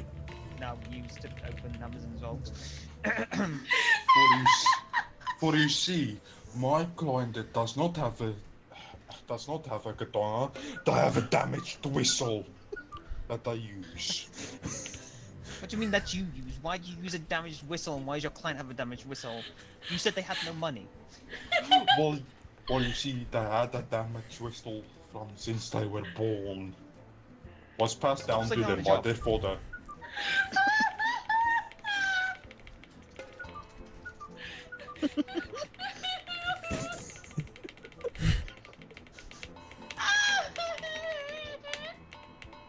now used to open Amazon's vault. For you see, my client does not have a katana. They have a damaged whistle that they use. What do you mean that you use? Why do you use a damaged whistle, and why does your client have a damaged whistle? You said they had no money. Well, you see, they had a damaged whistle from since they were born. Was passed down to them by their father.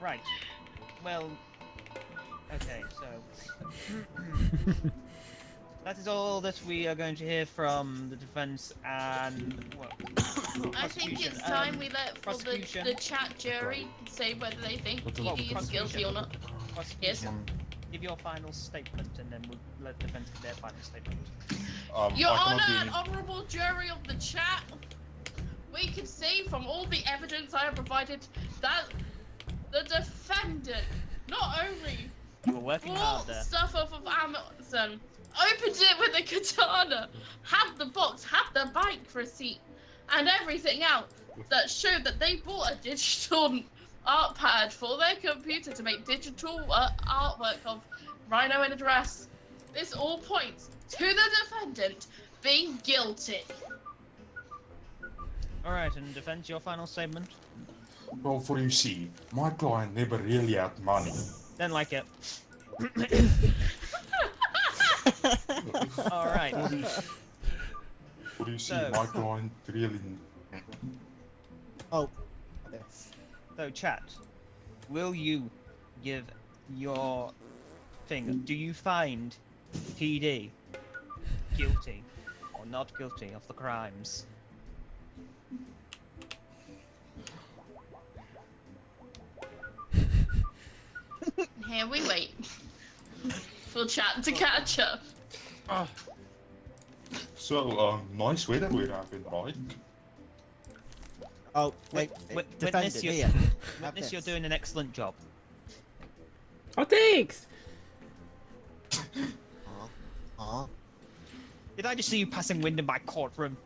Right. Well, okay, so that is all that we are going to hear from the defense and I think it's time we let the chat jury say whether they think PD is guilty or not. Yes. Give your final statement, and then we'll let the defense give their final statement. Your Honor and honourable jury of the chat, we can see from all the evidence I have provided that the defendant not only You were working hard bought there. stuff off of Amazon, opened it with a katana, had the box, had the bank receipt, and everything else that showed that they bought a digital art pad for their computer to make digital artwork of Rhino in a dress. This all points to the defendant being guilty. Alright, and defend your final statement. Well, for you see, my client never really had money. Don't like it. Alright. For you see, So- my client really... Oh, yes. So, chat, will you give your thing? Do you find PD guilty or not guilty of the crimes? Here we wait for chat to catch up. So, nice weather we're having, right? Oh, wait. Witness, Defendant, you're, here. witness, you're doing an excellent job. Oh, thanks. Did I just see you passing wind in my courtroom?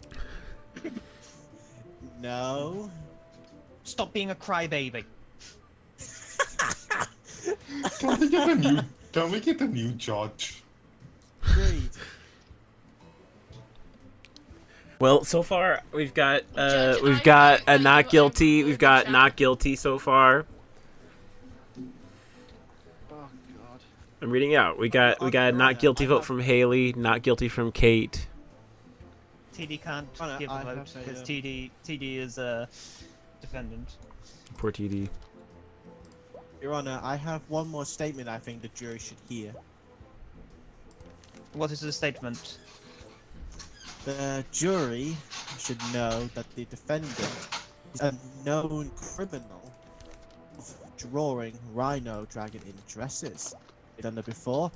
No. Stop being a crybaby. Can we get a new judge? Agreed. Well, so far we've got Judge, a not guilty. We've got not guilty so far. Oh God. I'm reading out. We got a not guilty vote from Haley, not guilty from Kate. TD can't Oh, no, give I a vote have to, because TD is a defendant. Poor TD. Your Honor, I have one more statement I think the jury should hear. What is the statement? The jury should know that the defendant is a known criminal of drawing Rhinodragon in dresses. They've done it before,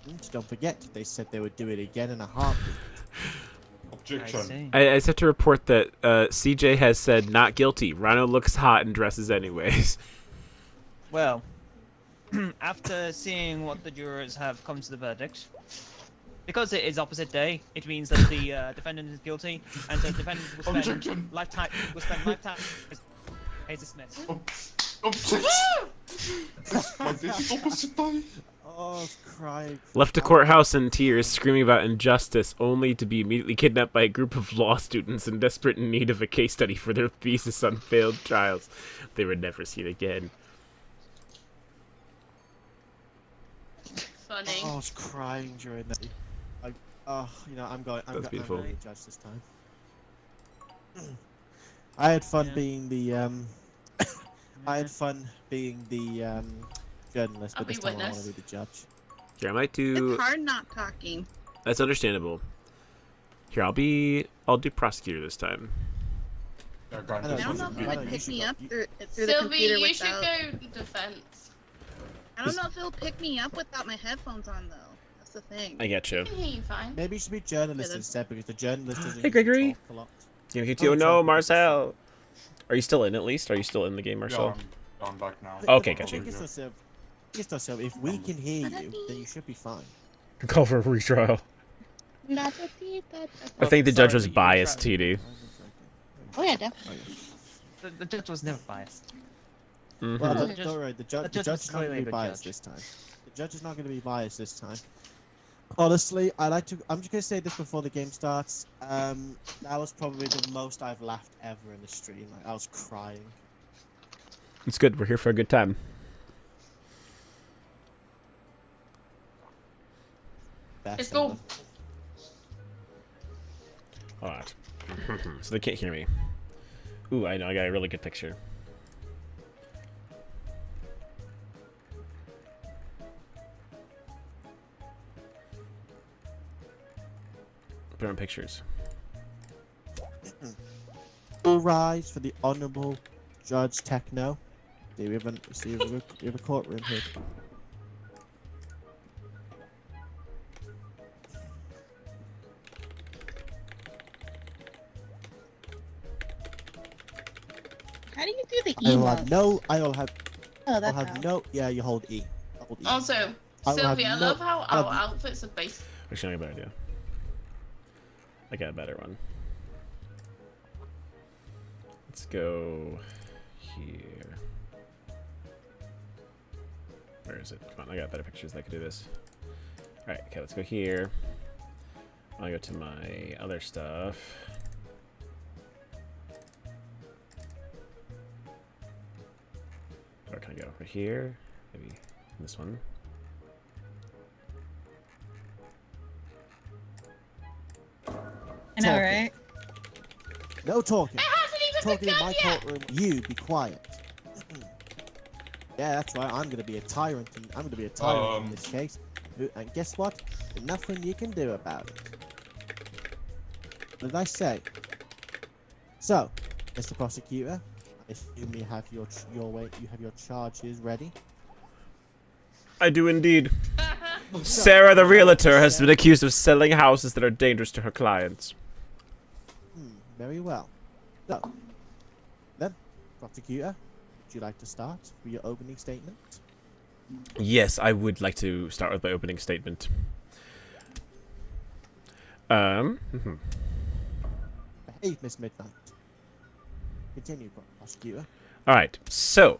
and don't forget, they said they would do it again in a heartbeat. Objection. I just have to report that CJ has said not guilty. Rhino looks hot in dresses anyways. Well, after seeing what the jurors have come to the verdict, because it is opposite day, it means that the defendant is guilty, and so the defendant will spend Objection. lifetime. He's dismissed. Objection. Like this is opposite day. Oh, I was crying. Left the courthouse in tears, screaming about injustice, only to be immediately kidnapped by a group of law students in desperate need of a case study for their thesis on failed trials. They were never seen again. Funny. Oh, I was crying during that. I'm going to judge this time. I had fun being the I had fun being the journalist, but this time I want to be the judge. Here, I might do. It's hard not talking. That's understandable. Here, I'll do prosecutor this time. I don't know if you would pick me up through the Sylvie, computer you should without. go defense. I don't know if it'll pick me up without my headphones on though. That's the thing. I get you. I can hear you fine. Maybe you should be journalist instead, because the journalist doesn't Hey, Gregory. talk a lot. Oh no, Marcel. Are you still in? At least, are you still in the game, Marcel? Yeah, I'm back now. Okay, gotcha. If we can hear you, then you should be fine. Call for a retrial. I think the judge was biased, TD. Oh yeah, definitely. The judge was never biased. Mm-hmm. Well, don't worry, the judge is not was going clearly to a be good biased judge. this time. The judge is not going to be biased this time. Honestly, I'm just going to say this before the game starts. That was probably the most I've laughed ever in the stream. Like, I was crying. It's good. We're here for a good time. Let's go. Alright. So they can't hear me. Ooh, I know. I got a really good picture. Put on pictures. All rise for the Honourable Judge Techno. We have a courtroom here. How do you do the I will email? have no. I will have. Oh, I'll that's have how. no. Yeah, you hold E. Hold E. Also, Sylvia, I love how our outfits are based. Actually, I got a better idea. I got a better one. Let's go here. Where is it? Come on, I got better pictures that could do this. Alright, okay, let's go here. I'll go to my other stuff. Where can I go? Right here? Maybe this one. I know, right? No talking. It hasn't even Talking in begun my yet. courtroom. You be quiet. Yeah, that's right. I'm gonna be a tyrant. I'm gonna be a tyrant in this case. And guess what? There's nothing you can do about it. What did I say? So, Mr. Prosecutor, I assume you have your charges ready. I do indeed. Sarah the realtor has been accused of selling houses that are dangerous to her clients. Very well. So, then, Prosecutor, would you like to start with your opening statement? Yes, I would like to start with my opening statement. Behave, Miss Midnight. Continue, Prosecutor. Alright, so,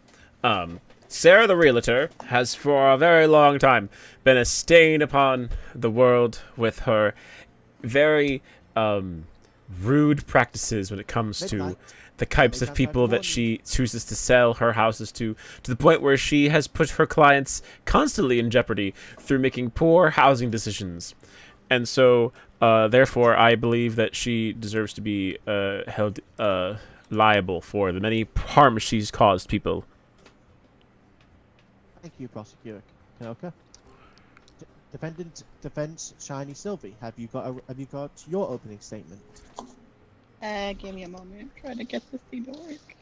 Sarah the realtor has for a very long time been a stain upon the world with her very, rude practices when it comes to the types of people that she chooses to sell her houses to the point where she has put her clients constantly in jeopardy through making poor housing decisions. And so, therefore, I believe that she deserves to be held liable for the many harms she's caused people. Thank you, Prosecutor Kanoka. Defense Shiny Sylvie, have you got your opening statement? Give me a moment. Trying to get this thing to work.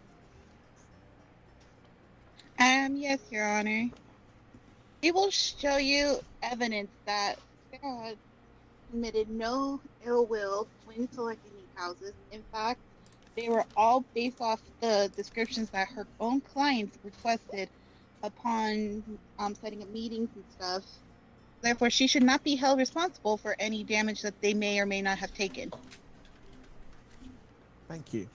Yes, Your Honor. We will show you evidence that Sarah committed no ill will when selecting these houses. In fact, they were all based off the descriptions that her own clients requested upon setting up meetings and stuff. Therefore, she should not be held responsible for any damage that they may or may not have taken. Thank you.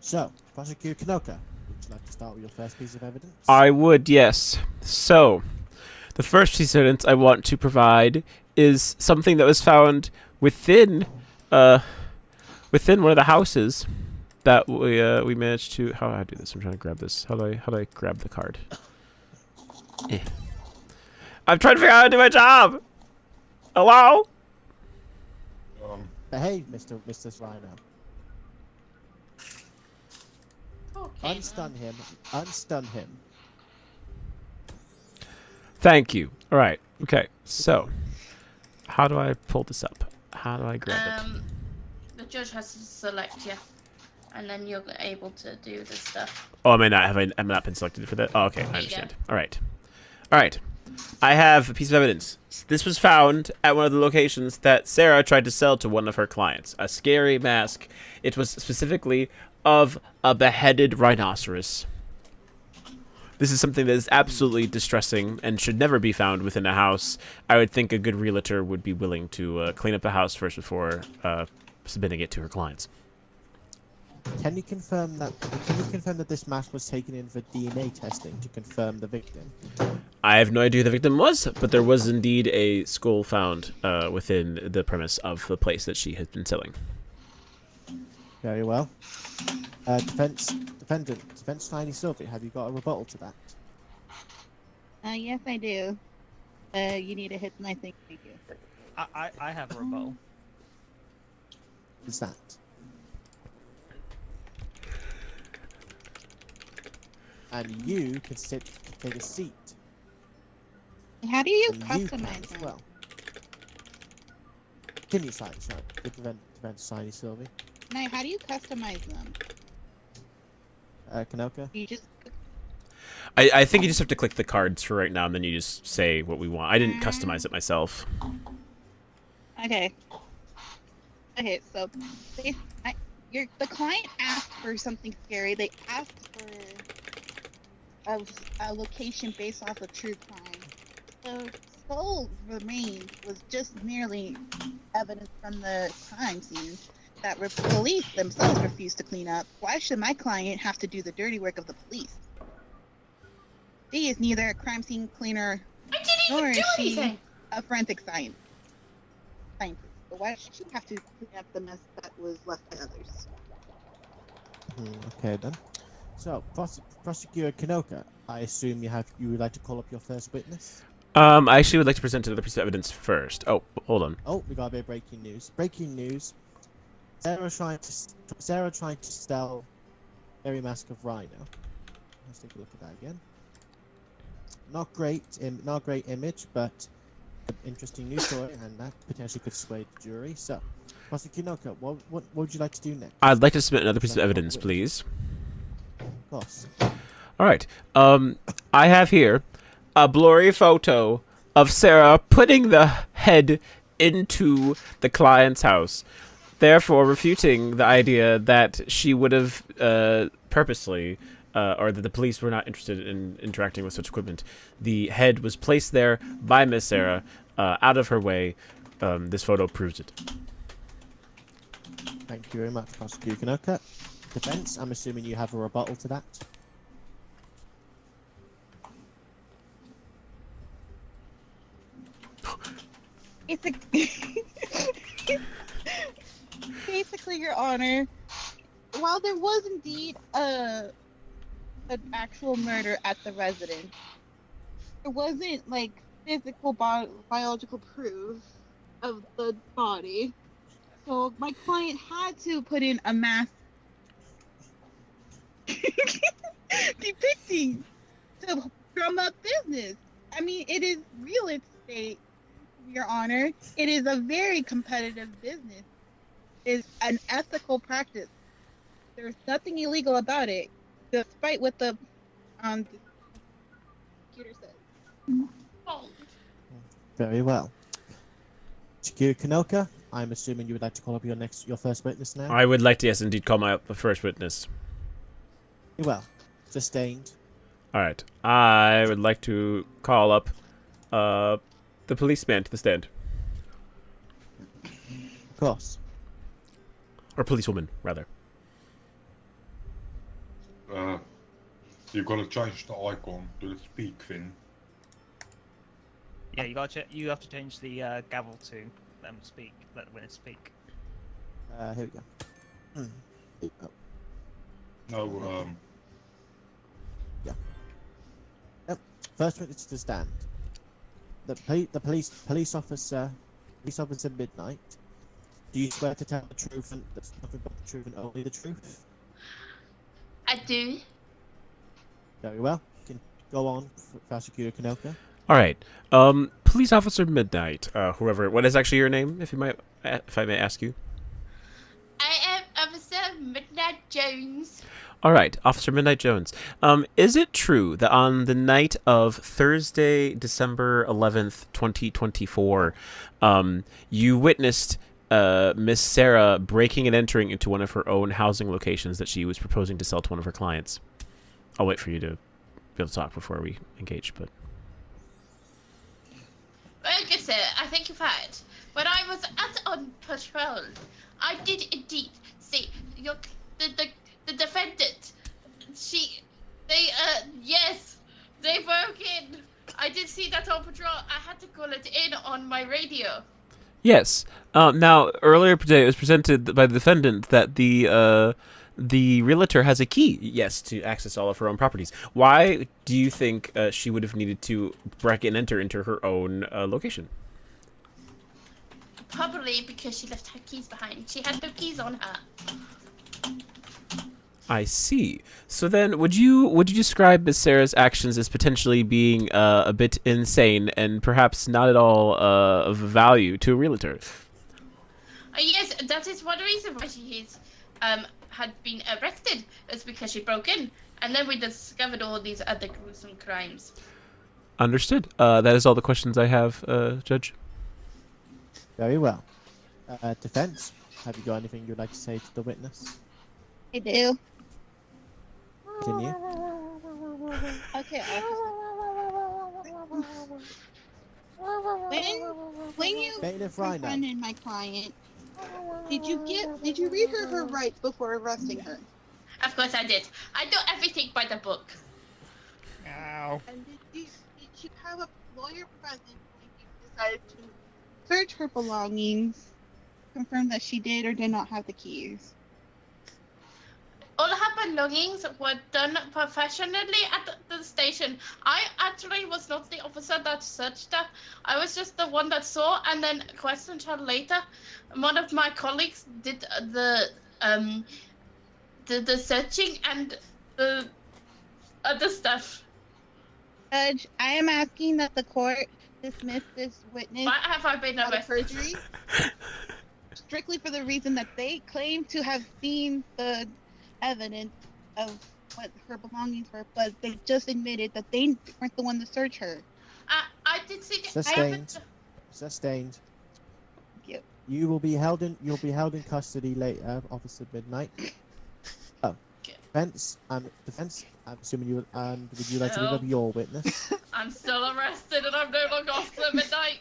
So, Prosecutor Kanoka, would you like to start with your first piece of evidence? I would, yes. So, the first piece of evidence I want to provide is something that was found within one of the houses that we managed to. How do I do this? I'm trying to grab this. How do I grab the card? I'm trying to figure out how to do my job. Hello? Behave, Mr. Rhino. Okay, Unstun him. Unstun him. Thank you. All right. Okay. So, how do I pull this up? How do I grab it? The judge has to select you, and then you're able to do this stuff. Oh, I may not have. I've not been selected for that. Oh, okay. I There you understand. go. All right. All right. I have a piece of evidence. This was found at one of the locations that Sarah tried to sell to one of her clients. A scary mask. It was specifically of a beheaded rhinoceros. This is something that is absolutely distressing and should never be found within a house. I would think a good realtor would be willing to clean up the house first before submitting it to her clients. Can you confirm that this mask was taken in for DNA testing to confirm the victim? I have no idea who the victim was, but there was indeed a skull found within the premise of the place that she had been selling. Very well. Defense Tiny Sylvie, have you got a rebuttal to that? Yes, I do. You need to hit my thing. Thank you. I have a rebuttal. What is that? And you can take a seat. How do you And customize as them? well. Continue, Defense Tiny Sylvie. Now, how do you customize them? Kanoka? You just I think you just have to click the cards for right now, and then you just say what we want. I didn't customize it myself. okay. Okay, so the client asked for something scary. They asked for a location based off of true crime. So sole remains was just merely evidence from the crime scene that police themselves refused to clean up. Why should my client have to do the dirty work of the police? She is neither a crime scene cleaner nor is she a forensic scientist. So why should she have to clean up the mess that was left by others? Okay then. So, Prosecutor Kanoka, I assume you would like to call up your first witness? I actually would like to present another piece of evidence first. Oh, hold on. Oh, we got a bit of breaking news. Breaking news. Sarah trying to sell Fairy Mask of Rhino. Let's take a look at that again. Not great image, but an interesting news story, and that potentially could sway the jury. So, Prosecutor Kanoka, what would you like to do next? I'd like to submit another piece of evidence, please. Of course. All right. I have here a blurry photo of Sarah putting the head into the client's house, therefore refuting the idea that she would have purposely, or that the police were not interested in interacting with such equipment. The head was placed there by Miss Sarah, out of her way. This photo proves it. Thank you very much, Prosecutor Kanoka. Defense, I'm assuming you have a rebuttal to that. Basically, Your Honor, while there was indeed an actual murder at the residence, there wasn't like physical biological proof of the body. So my client had to put in a mask depicting to drum up business. I mean, it is real estate, Your Honor. It is a very competitive business. It's an ethical practice. There's nothing illegal about it, despite what the computer says. Oh. Very well. Prosecutor Kanoka, I'm assuming you would like to call up your first witness now? I would like to, yes, indeed, call my first witness. Very well. Sustained. All right. I would like to call up the policeman to the stand. Of course. Or policewoman, rather. You gotta change the icon to the speak thing. Yeah, you have to change the gavel to let them speak. Let the witness speak. Here we go. Here we go. No, Yeah. Yep. First witness to stand. The police officer Midnight. Do you swear to tell the truth and nothing but the truth and only the truth? I do. Very well. You can go on, Prosecutor Kanoka. All right. Police Officer Midnight, whoever. What is actually your name, if I may ask you? I am Officer Midnight Jones. All right, Officer Midnight Jones. Is it true that on the night of Thursday, December 11th, 2024, you witnessed Miss Sarah breaking and entering into one of her own housing locations that she was proposing to sell to one of her clients? I'll wait for you to be able to talk before we engage, but... Well, good sir, I think you're fired. When I was on patrol, I did indeed see the defendant. Yes, they broke in. I did see that on patrol. I had to call it in on my radio. Yes. Now, earlier today, it was presented by the defendant that the realtor has a key, yes, to access all of her own properties. Why do you think she would have needed to break and enter into her own location? Probably because she left her keys behind. She had no keys on her. I see. So then, would you describe Miss Sarah's actions as potentially being a bit insane and perhaps not at all of value to a realtor? Yes, that is one reason why she had been arrested. It's because she broke in, and then we discovered all these other gruesome crimes. Understood. That is all the questions I have, Judge. Very well. Defense, have you got anything you'd like to say to the witness? I do. Continue. Okay, When you Bailiff Rhino. confronted my client, did you read her rights before arresting her? Of course I did. I do everything by the book. Ow. And did you have a lawyer present when you decided to search her belongings, confirm that she did or did not have the keys? All her belongings were done professionally at the station. I actually was not the officer that searched her. I was just the one that saw and then questioned her later. One of my colleagues did the searching and the other stuff. Judge, I am asking that the court dismiss this witness Why have I been out of arrested? perjury, strictly for the reason that they claim to have seen the evidence of what her belongings were, but they just admitted that they weren't the one to search her. I did see the Sustained. Sustained. Yep. You'll be held in custody later, Officer Midnight. Oh. Defense, I'm assuming you would you like to bring up your witness? I'm still arrested and I'm no longer Officer Midnight.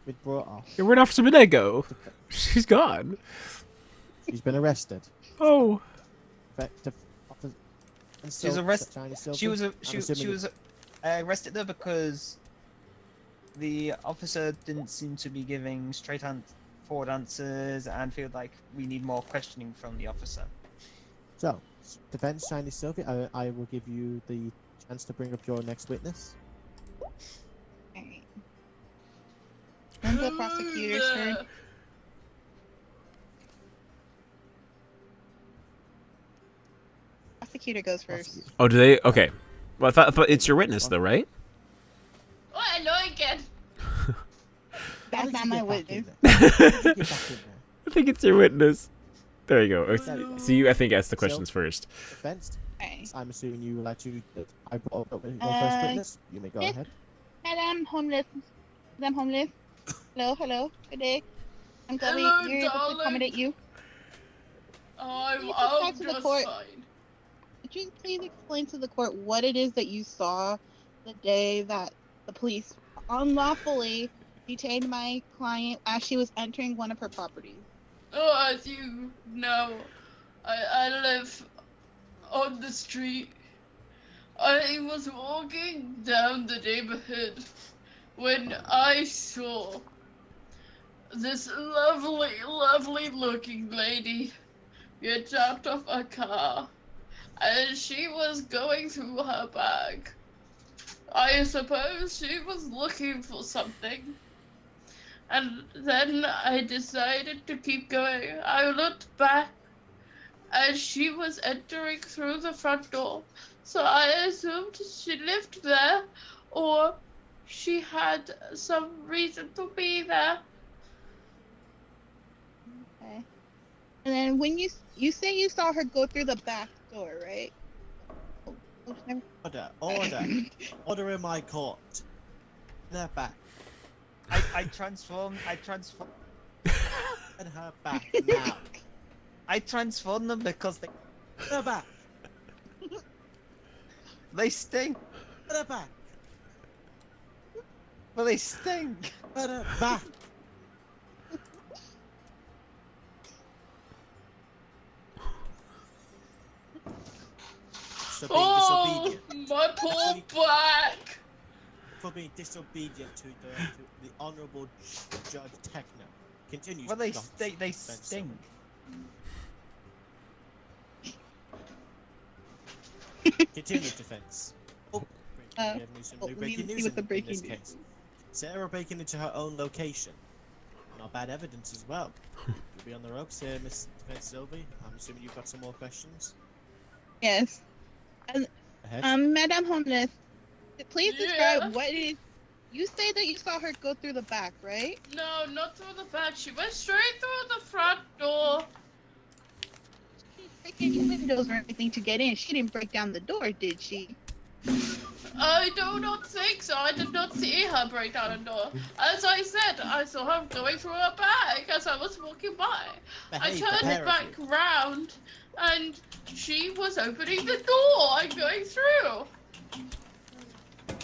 Been brought off. Yeah, where'd Officer Midnight go? She's gone. She's been arrested. Oh. She was arrested. She was arrested there because the officer didn't seem to be giving forward answers, and feel like we need more questioning from the officer. So, defense, Shiny Sylvie, I will give you the chance to bring up your next witness. Alright. When's the prosecutor's turn? Prosecutor goes first. Oh, do they? Okay. Well, I thought it's your witness, though, right? Oh, hello again. That's not my witness. I think it's your witness. There you go. So you, I think, asked the questions first. Defense, Alright. I'm assuming you would like to. I brought up your first witness. You may go ahead. Madam Homeless. Madam Homeless. Hello. Good day. I'm glad Hello, we're able to darling. accommodate you. I'm talk to the just court. fine. Could you please explain to the court what it is that you saw the day that the police unlawfully detained my client as she was entering one of her properties? Oh, as you know, I live on the street. I was walking down the neighborhood when I saw this lovely looking lady get dropped off a car, and she was going through her bag. I suppose she was looking for something. And then I decided to keep going. I looked back, and she was entering through the front door. So I assumed she lived there, or she had some reason to be there. Okay. And then when you say you saw her go through the back door, right? Order in my court. They're back. I transformed. And her back now. I transformed them because They're back. they stink. They're back. Well, they stink. They're back. For being disobedient. My poor back! For being disobedient to the Honourable Judge Techno. Continues. Well, they Defense stink. Continue, defense. Oh, we breaking need to see news what the in breaking this news case. Sarah breaking into her own location. Not bad evidence as well. You'll be on the ropes here, Miss Defense Sylvie. I'm assuming you've got some more questions. Yes. Ahead. Madam Homeless, please describe Yeah. what it is. You say that you saw her go through the back, right? No, not through the back. She went straight through the front door. She didn't break any windows or anything to get in. She didn't break down the door, did she? I do not think so. I did not see her break down a door. As I said, I saw her going through her bag as I was walking by. I turned back round, and she was opening the door and going through.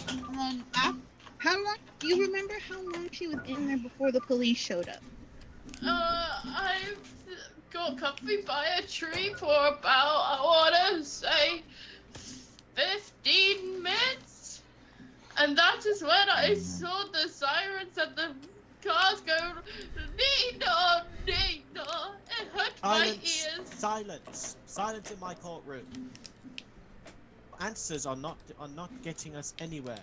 And then How long? Do you remember how long she was in there before the police showed up? I got comfy by a tree for about, I wanna say, 15 minutes. And that is when I saw the sirens and the cars go Nina, Nina. It hurt my ears. Silence in my courtroom. Answers are not getting us anywhere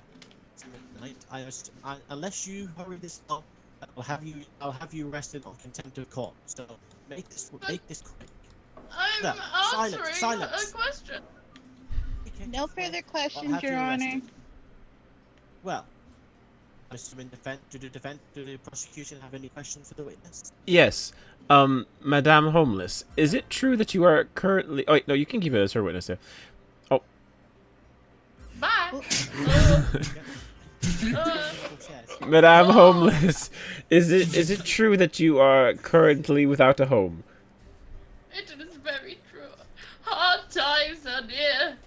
tonight. Unless you hurry this up, I'll have you arrested on contempt of court. So make this quick. I'm answering a question. No further questions, Your Honor. Well, Mr. Do the prosecution have any questions for the witness? Yes. Madame Homeless, is it true that you are currently... Oh, wait, no, you can keep it as her witness there. Oh. Bye. Madame Homeless, is it true that you are currently without a home? It is very true. Hard times are near.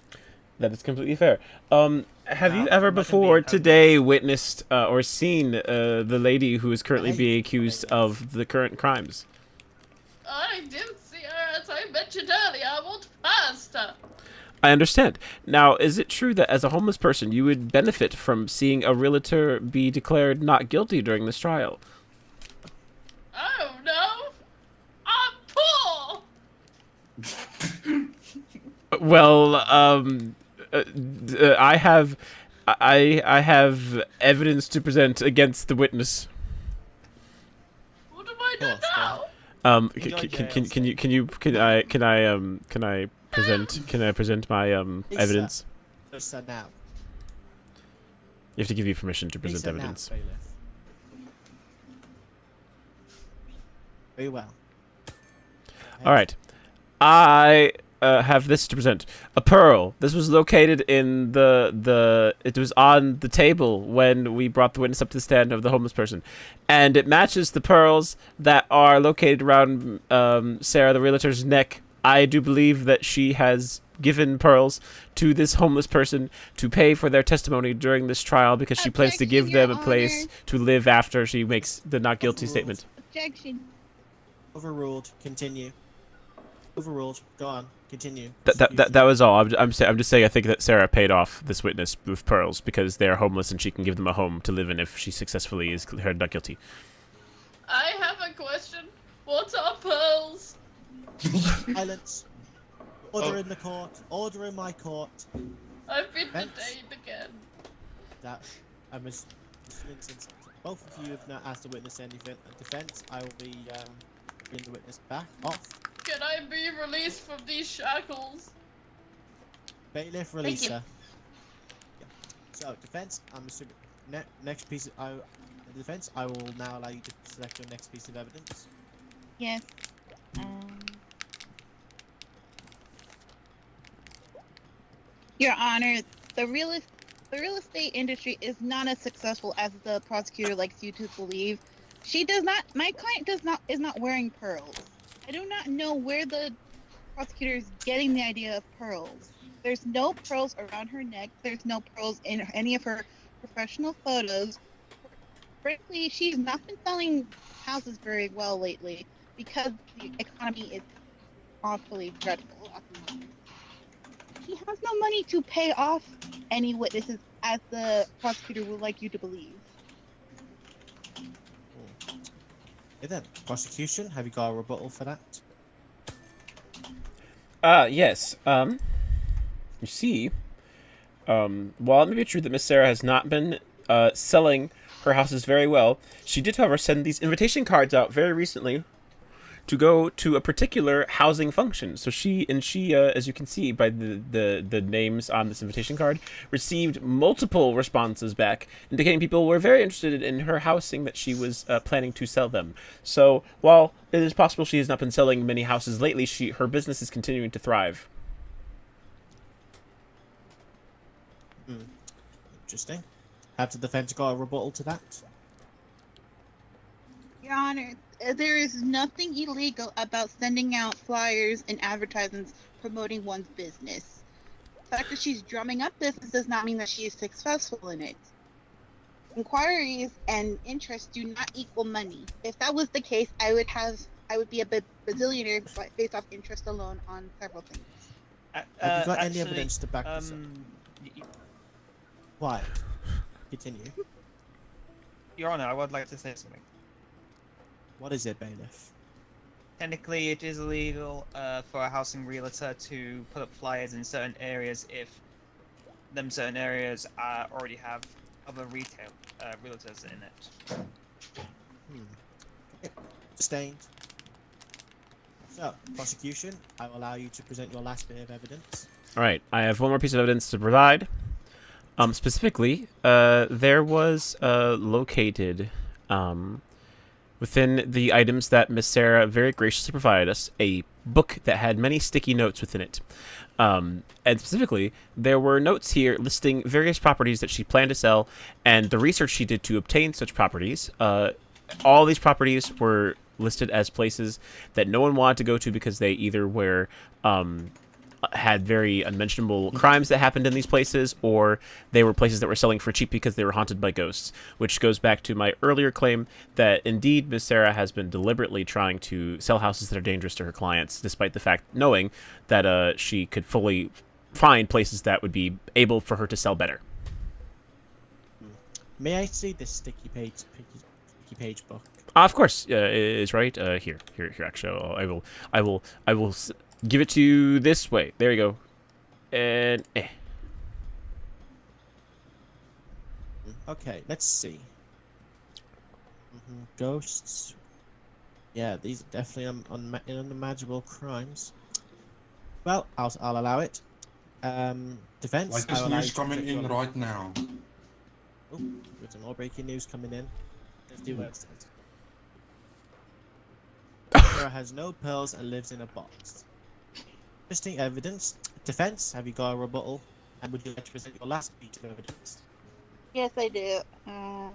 That is completely fair. Have you ever before today witnessed or seen the lady who is currently being accused of the current crimes? I didn't see her, as I mentioned earlier. I walked past her. I understand. Now, is it true that as a homeless person, you would benefit from seeing a realtor be declared not guilty during this trial? Oh, no. I'm poor. Well, I have evidence to present against the witness. What do I do now? Can I present my evidence? Lisa, now. You have to give you permission to present evidence. Now, very well. All right. I have this to present. A pearl. This was located in it was on the table when we brought the witness up to the stand of the homeless person. And it matches the pearls that are located around Sarah, the realtor's neck. I do believe that she has given pearls to this homeless person to pay for their testimony during this trial because she plans to give them a place to live after she makes the not guilty statement. Objection. Overruled. Continue. Overruled. Go on. Continue. That was all. I'm just saying I think that Sarah paid off this witness with pearls because they are homeless and she can give them a home to live in if she successfully is declared not guilty. I have a question. What are pearls? Silence. Order in the court. Order in my court. I've been detained again. Since both of you have not asked the witness any defense, I will be bringing the witness back off. Can I be released from these shackles? Bailiff, release her. Yeah. So, defense, I'm assuming next piece of defense, I will now allow you to select your next piece of evidence. Yes. Your Honor, the real estate industry is not as successful as the prosecutor likes you to believe. My client is not wearing pearls. I do not know where the prosecutor is getting the idea of pearls. There's no pearls around her neck. There's no pearls in any of her professional photos. Frankly, she's not been selling houses very well lately because the economy is awfully dreadful at the moment. She has no money to pay off any witnesses, as the prosecutor would like you to believe. Okay then, prosecution, have you got a rebuttal for that? Yes. You see, while it may be true that Miss Sarah has not been selling her houses very well, she did, however, send these invitation cards out very recently to go to a particular housing function. So she, as you can see by the names on this invitation card, received multiple responses back, indicating people were very interested in her housing that she was planning to sell them. So while it is possible she has not been selling many houses lately, her business is continuing to thrive. Interesting. Have the defense got a rebuttal to that? Your Honor, there is nothing illegal about sending out flyers and advertisements promoting one's business. The fact that she's drumming up business does not mean that she is successful in it. inquiries and interest do not equal money. If that was the case, I would be a bazillionaire based off interest alone on several things. Have you got any Actually, evidence to back this up? Why? Continue. Your Honor, I would like to say something. What is it, bailiff? Technically, it is illegal for a housing realtor to put up flyers in certain areas if them certain areas already have other retail realtors in it. Okay. Sustained. So, prosecution, I will allow you to present your last bit of evidence. All right, I have one more piece of evidence to provide. Specifically, there was located within the items that Miss Sarah very graciously provided us a book that had many sticky notes within it. And specifically, there were notes here listing various properties that she planned to sell and the research she did to obtain such properties. All these properties were listed as places that no one wanted to go to because they either were had very unmentionable crimes that happened in these places, or they were places that were selling for cheap because they were haunted by ghosts, which goes back to my earlier claim that indeed Miss Sarah has been deliberately trying to sell houses that are dangerous to her clients, despite the fact knowing that she could fully find places that would be able for her to sell better. May I see this sticky page book? Of course, it is right here. Actually, I will give it to you this way. There you go. And Okay, let's see. Ghosts. Yeah, these are definitely unimaginable crimes. Well, I'll allow it. Defense. Like this news coming in right now. Oh, there's some more breaking news coming in. Let's do it. Sarah has no pearls and lives in a box. Interesting evidence. Defense, have you got a rebuttal? And would you like to present your last piece of evidence? Yes, I do. Hang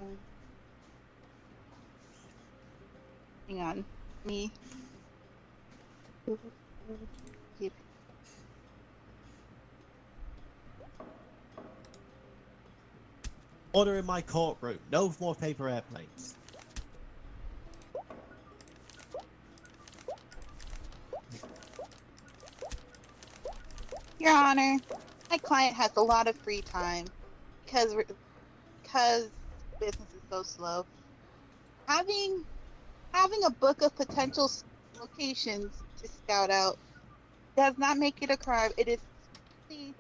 on. Me. Order in my courtroom. No more paper airplanes. Your Honor, my client has a lot of free time because business is so slow. Having a book of potential locations to scout out does not make it a crime. It is simply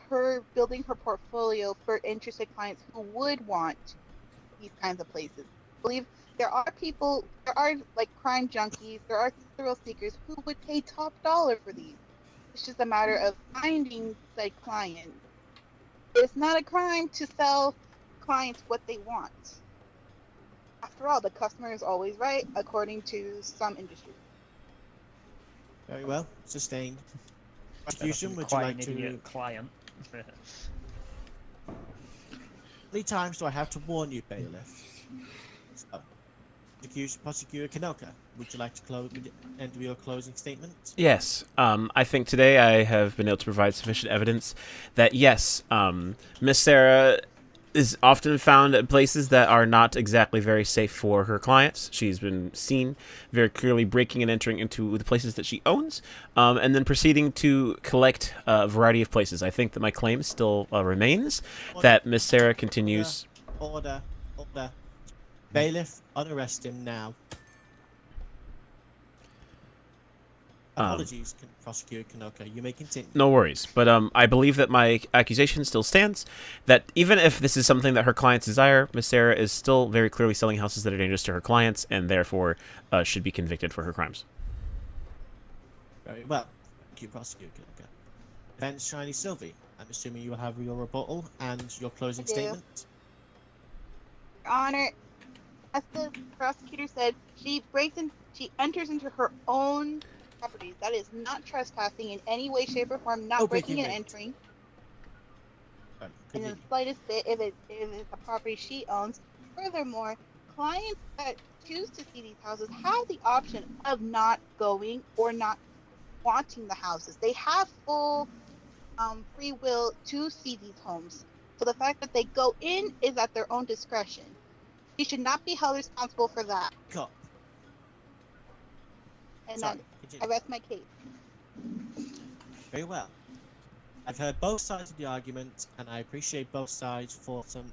her building her portfolio for interested clients who would want these kinds of places. I believe there are like crime junkies, there are thrill seekers who would pay top dollar for these. It's just a matter of finding the client. It's not a crime to sell clients what they want. After all, the customer is always right, according to some industries. Very well. Sustained. Prosecution, would you like to... client. How many times do I have to warn you, bailiff? So, Prosecutor Kanoka, would you like to enter your closing statement? yes, I think today I have been able to provide sufficient evidence that yes, Miss Sarah is often found at places that are not exactly very safe for her clients. She's been seen very clearly breaking and entering into the places that she owns, and then proceeding to collect a variety of places. I think that my claim still remains that Miss Sarah continues... Order. Bailiff, unarrest him now. Apologies, Prosecutor Kanoka. You may continue. No worries, but I believe that my accusation still stands, that even if this is something that her clients desire, Miss Sarah is still very clearly selling houses that are dangerous to her clients, and therefore should be convicted for her crimes. Very well. Thank you, Prosecutor Kanoka. Defense Shiny Sylvie, I'm assuming you will have your rebuttal and your closing statement. Your Honor, as the prosecutor said, she enters into her own properties. That is not trespassing in any way, shape, or form, not breaking and entering. In the slightest bit, if it's a property she owns. Furthermore, clients that choose to see these houses have the option of not going or not wanting the houses. They have full free will to see these homes. So the fact that they go in is at their own discretion. He should not be held responsible for that. Cup. And Sorry, then continue. I rest my case. Very well. I've heard both sides of the argument, and I appreciate both sides for some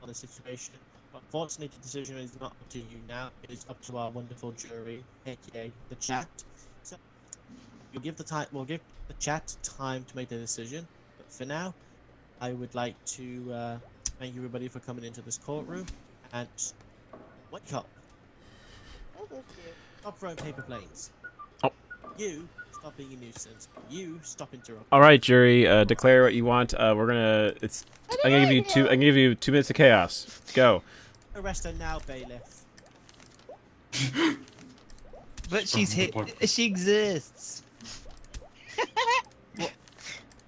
on the situation. But unfortunately, the decision is not up to you now. It is up to our wonderful jury, aka the chat. So we'll give the chat time to make the decision. But for now, I would like to thank everybody for coming into this courtroom and wake up. Stop throwing paper planes. Oh. You stop being a nuisance. You stop interrupting. All right, jury, declare what you want. We're gonna. I'm gonna give you two. I'm gonna give you 2 minutes of chaos. Go. Arrest her now, bailiff. But she's hit. She exists.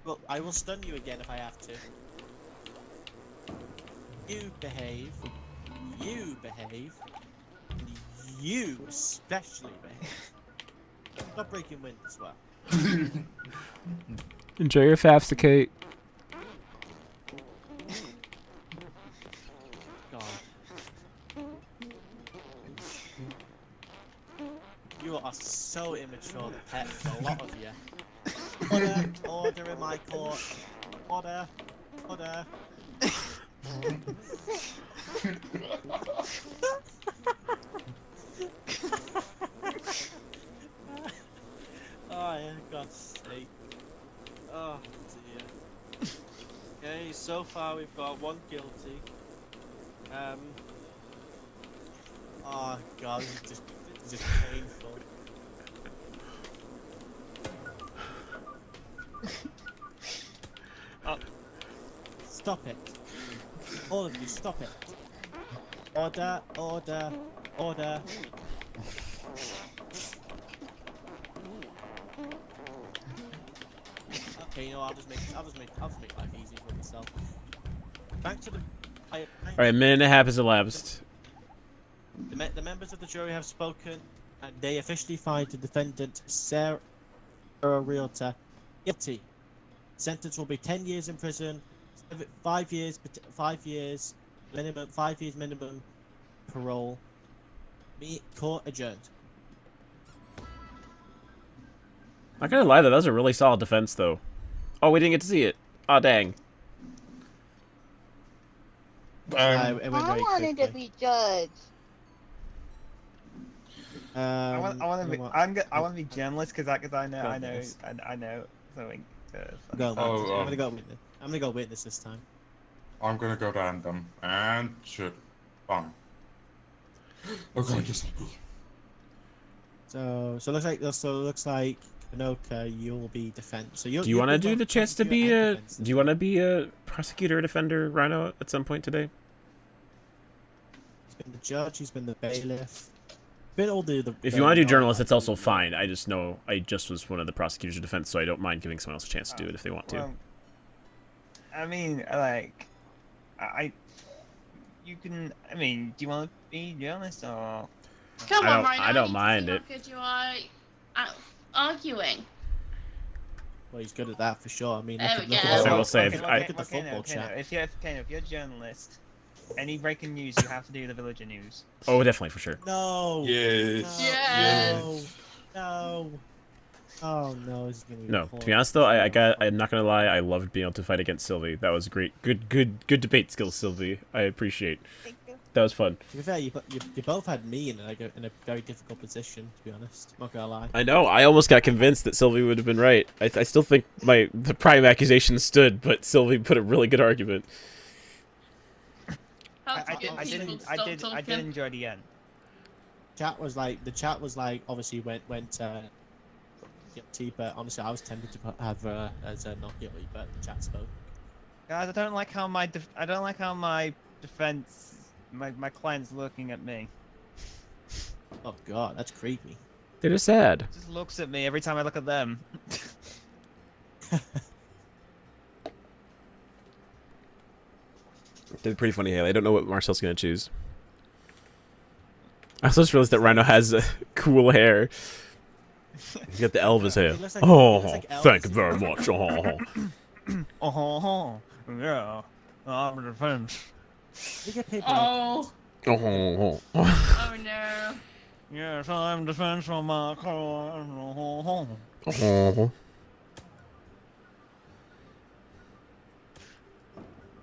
Well, I will stun you again if I have to. You behave. You behave. And you especially behave. Stop breaking wind as well. Enjoy your FAFSA, Kate. God. You are so immature, the pet, a lot of you. Order in my court. Order. Oh, yeah, God's sake. Oh, dear. Okay, so far we've got 1 guilty. Oh, God, this is just painful. Stop it. All of you, stop it. Order. Okay, you know, I'll just make life easy for myself. Back to the. All right, a minute and a half has elapsed. The members of the jury have spoken, and they officially find the defendant Sarah Realtor guilty. Sentence will be 10 years in prison, 5 years minimum parole. Court adjourned. Not gonna lie though, that was a really solid defense though. Oh, we didn't get to see it. Oh dang. I wanted to be judged. I want to be journalist because I know. Something. I'm gonna go witness this time. I'm gonna go random and shoot. Fine. Okay, I guess I'll go. So it looks like Kanoka, you'll be defense. So do you want to do the chance to be a? Do you want to be a prosecutor or defender, Rhino, at some point today? He's been the judge. He's been the bailiff. Been all the. If you want to do journalist, that's also fine. I just know I just was one of the prosecutors of defense, so I don't mind giving someone else a chance to do it if they want to. Well, I mean, like, you can. I mean, do you want to be journalist or? Come on, Rhino. I don't mind it. How good you are at arguing. Well, he's good at that for sure. I mean, There we look go. at I will say, look at the football chat. If you're a journalist, any breaking news, you have to do the villager news. Oh, definitely for sure. No. Yes. Yes. No. Oh no, this is gonna be. No, to be honest though, I'm not gonna lie. I loved being able to fight against Sylvie. That was great. Good debate skills, Sylvie. I appreciate. Thank you. That was fun. To be fair, you both had me in a very difficult position. To be honest, not gonna lie. I know. I almost got convinced that Sylvie would have been right. I still think the prime accusation stood, but Sylvie put a really good argument. I did enjoy the end. The chat was like obviously went guilty, but honestly I was tempted to have her as a not guilty, but the chat spoke. Guys, I don't like how my defense, my client's looking at me. Oh god, that's creepy. They're just sad. Just looks at me every time I look at them. They're pretty funny, Haley. I don't know what Marcel's gonna choose. I also just realized that Rhino has cool hair. He's got the Elvis hair. Looks like Thank you very much. Oh, yeah. I'm a defense. We get paid. Oh. Oh. Oh no. Yes, I'm defense from my car. Oh.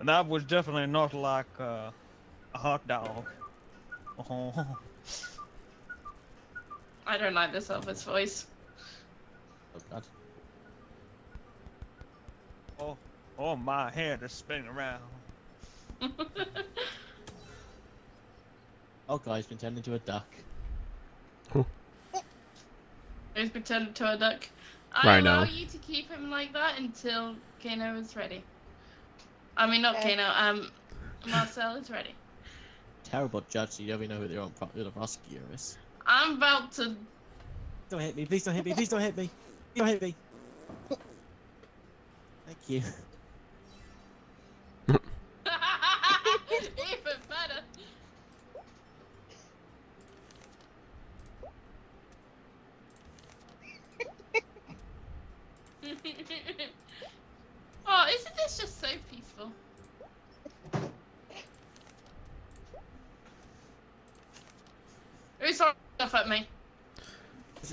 That was definitely not like a hot dog. I don't like this Elvis voice. Oh god. Oh, my head is spinning around. Oh god, he's been turned into a duck. He's been turned into a duck. Rhino. I allow you to keep him like that until Kano is ready. I mean, not Okay. Kano. Marcel is ready. Terrible judge, so you don't even know who the prosecutor is. I'm about to. Don't hit me, please don't hit me, please don't hit me. Please don't hit me. Thank you. Even better. Oh, isn't this just so peaceful? Who's throwing stuff at me?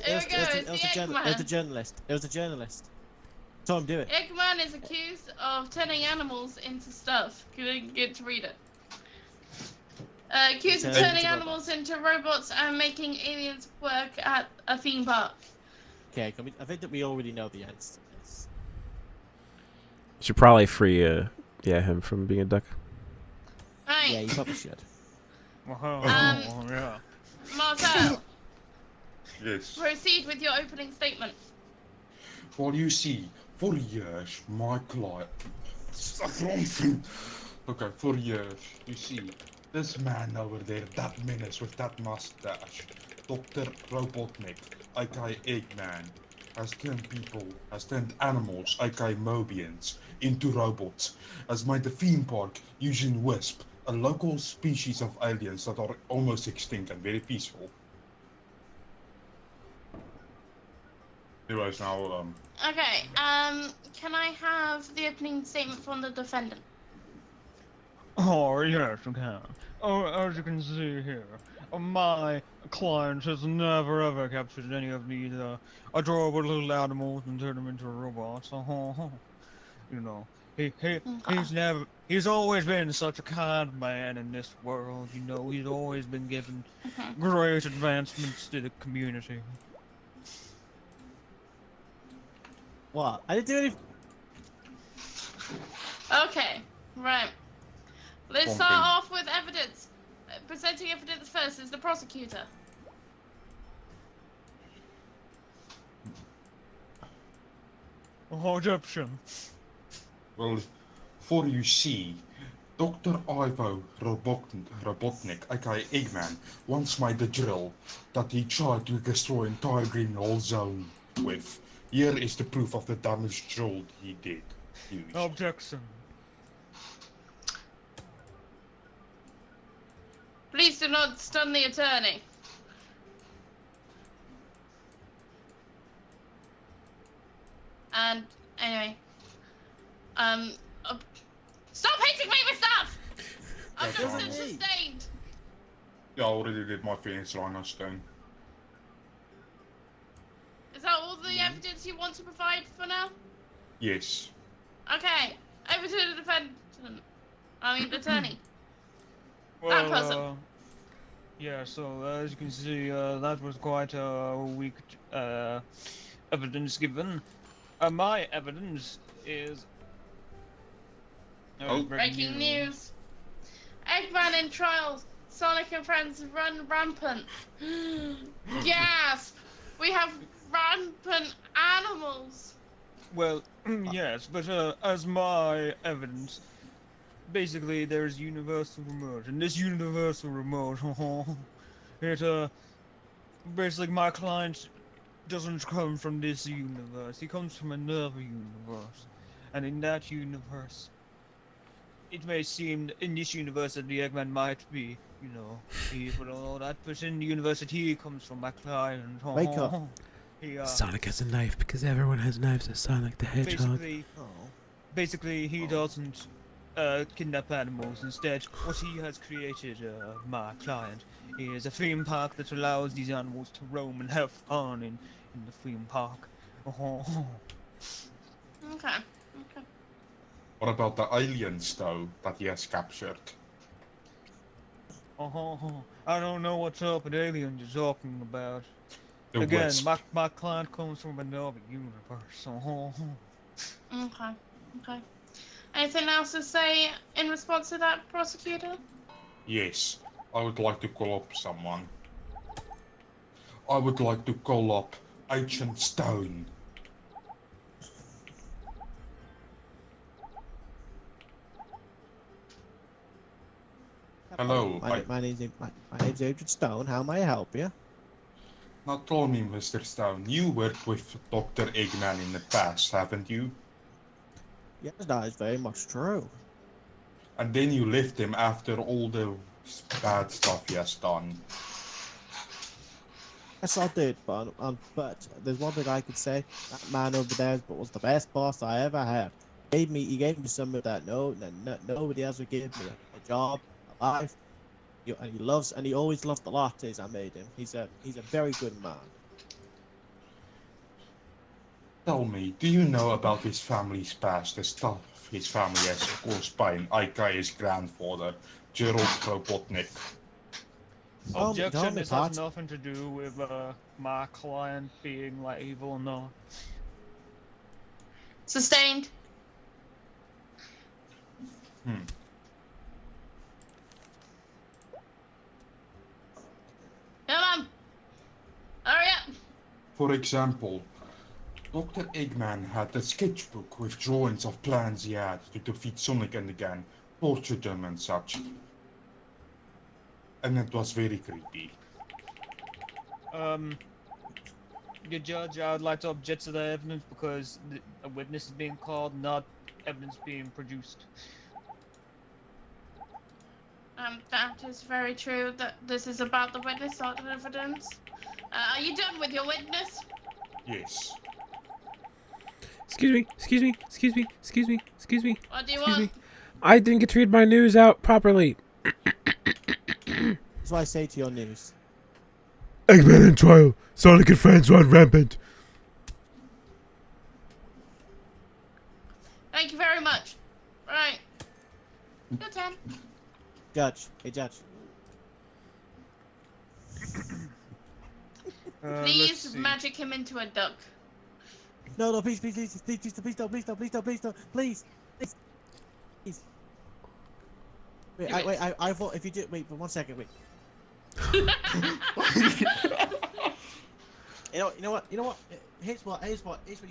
Here we go, it's the It was Eggman. a journalist. It was a journalist. Saw him do it. Eggman is accused of turning animals into stuff. Couldn't get to read it. Accused of Turning turning into animals into robots and making aliens work at a theme park. Okay, I think that we already know the answer to this. Should probably free him from being a duck. Right. Yeah, you probably should. Yeah. Marcel, Yes. proceed with your opening statement. Well, you see, for years, my client. Okay, for years, you see, this man over there, that menace with that mustache, Dr. Robotnik, aka Eggman, has turned people, has turned animals, aka Mobians, into robots, has made the theme park using Wisp, a local species of aliens that are almost extinct and very peaceful. Anyways, now, Okay, can I have the opening statement from the defendant? Oh, yes, you can. Oh, as you can see here, my client has never ever captured any of these adorable little animals and turned them into robots. You know, he's always been such a kind man in this world. You know, he's always been giving great advancements to the community. What? I didn't do anything. Okay, right. Let's start off with evidence. Presenting evidence first is the prosecutor. Objection. well, for you see, Dr. Ivo Robotnik, aka Eggman, once made a drill that he tried to destroy entire Green Hole Zone with. Here is the proof of the damage drill he did use. Objection. Please do not stun the attorney. And anyway, stop hitting me with stuff! I'm That's just fine. sustained. Yeah, I already did my feelings Rhino Stone. Is that all the evidence you want to provide for now? Yes. Okay, over to the defendant. I mean, the attorney. Well, person. yeah, so as you can see, that was quite a weak evidence given. My evidence is... Breaking news. Eggman in trials. Sonic and friends run rampant. Gasp! We have rampant animals. Well, yes, but as my evidence, basically there's universal remote, and this universal remote, it, basically my client doesn't come from this universe, he comes from another universe, and in that universe, it may seem in this universe that the Eggman might be, you know, evil and all that, but in the universe that he comes from, my client, Wake up. he, Sonic has a knife because everyone has knives as Sonic the Hedgehog. basically, he doesn't kidnap animals. Instead, what he has created, my client, is a theme park that allows these animals to roam and have fun in the theme park. Oh. Okay. Okay. What about the aliens, though, that he has captured? I don't know what type of aliens you're talking about. The Again, Wisp. my client comes from another universe. Okay. Okay. Anything else to say in response to that, prosecutor? Yes, I would like to call up someone. I would like to call up Ancient Stone. Hello, My name's Agent Stone. How may I help you? Now tell me, Mr. Stone, you worked with Dr. Eggman in the past, haven't you? Yes, that is very much true. And then you left him after all the bad stuff he has done. Yes, I did, but there's one thing I could say. That man over there was the best boss I ever had. He gave me something that nobody else would give me. A job, a life. And he always loved the lattes I made him. He's a very good man. Tell me, do you know about his family's past, the stuff his family has caused by an his grandfather, Gerald Kropotnik? Objection, this Pat. has nothing to do with my client being like evil or not. Sustained. Hmm. Come on. Hurry up. For example, Dr. Eggman had a sketchbook with drawings of plans he had to defeat Sonic and the gang, torture them and such. And it was very creepy. Your judge, I would like to object to the evidence because a witness is being called, not evidence being produced. That is very true. That this is about the witness, not the evidence. Are you done with your witness? Yes. Excuse me. Excuse me. Excuse me. Excuse me. Excuse me. What do you Excuse want? me. I didn't get to read my news out properly. That's what I say to your news. Eggman in trial. Sonic and friends run rampant. Thank you very much. Right. Your turn. Judge. Hey, Judge. Please magic him into a duck. No, please, don't, please, please. Wait, I thought if you do, wait, but 1 second, wait. You know what? Here's what you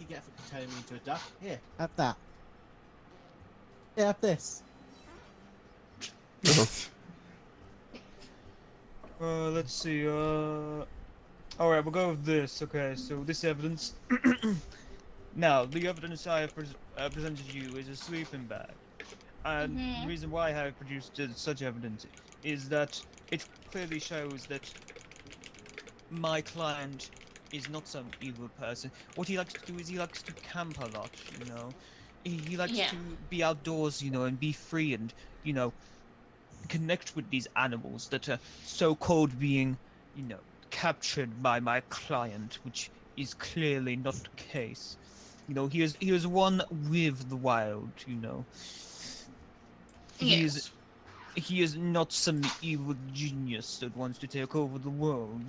get for turning me into a duck. Here, have that. Yeah, have this. Let's see, alright, we'll go with this. Okay, so this evidence. Now, the evidence I have presented to you is a sleeping bag. And the reason why I have produced such evidence is that it clearly shows that my client is not some evil person. What he likes to do is he likes to camp a lot, you know. He likes to be outdoors, you know, and be free and, you know, connect with these animals that are so-called being, you know, captured by my client, which is clearly not the case. You know, he is one with the wild, you know. He is not some evil genius that wants to take over the world.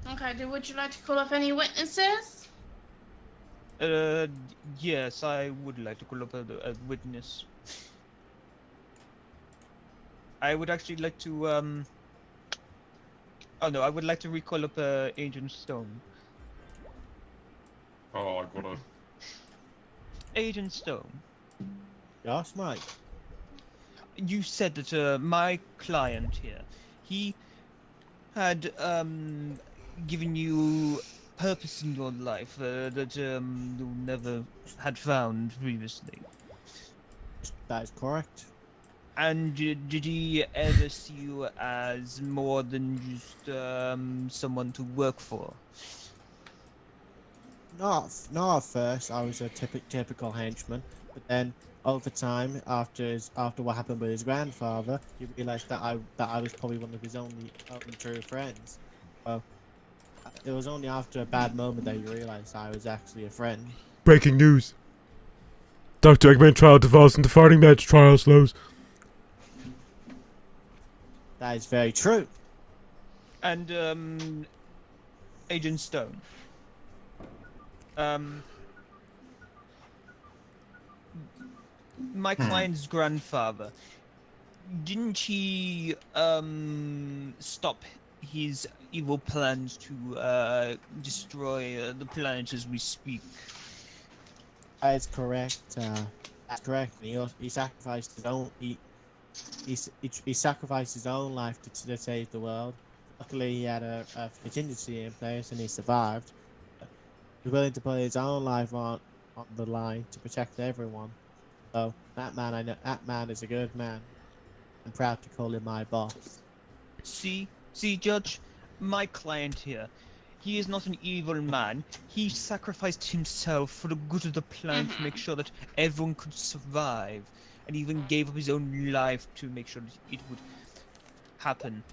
Okay, would you like to call up any witnesses? Yes, I would like to call up a witness. I would actually like to, oh no, I would like to recall up, Agent Stone. Oh, I gotta... Agent Stone. Yes, mate. You said that, my client here, he had, given you purpose in your life, that, you never had found previously. That is correct. And did he ever see you as more than just, someone to work for? not at first. I was a typical henchman, but then over time, after what happened with his grandfather, he realized that I was probably one of his only true friends. Well, it was only after a bad moment that he realized I was actually a friend. Breaking news. Dr. Eggman trial devolves into farting match trial slows. That is very true. And Agent Stone. My client's grandfather, didn't he stop his evil plans to destroy the planet as we speak? That is correct. That's correct. He sacrificed his own he sacrificed his own life to save the world. Luckily, he had a contingency in place and he survived. He was willing to put his own life on the line to protect everyone. So that man is a good man. I'm proud to call him my boss. See, Judge, my client here. He is not an evil man. He sacrificed himself for the good of the planet to make sure that everyone could survive, and even gave up his own life to make sure that it would happen.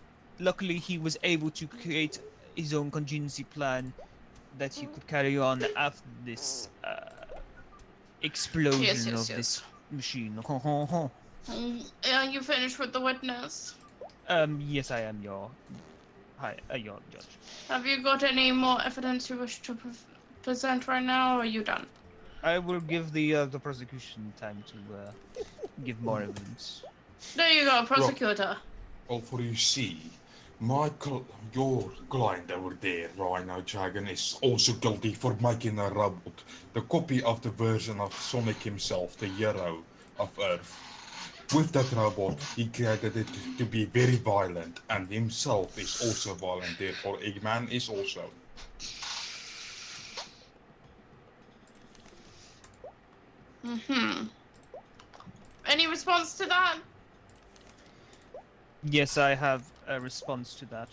Luckily, he was able to create his own contingency plan that he could carry on after this explosion of this machine. Are you finished with the witness? Yes, I am, your judge. Have you got any more evidence you wish to present right now, or are you done? I will give the prosecution time to give more evidence. There you go, prosecutor. Well, for you see, your client over there, Rhinodragon, is also guilty for making a robot, the copy of the version of Sonic himself, the hero of Earth. With that robot, he created it to be very violent, and himself is also violent, therefore Eggman is also. Any response to that? Yes, I have a response to that.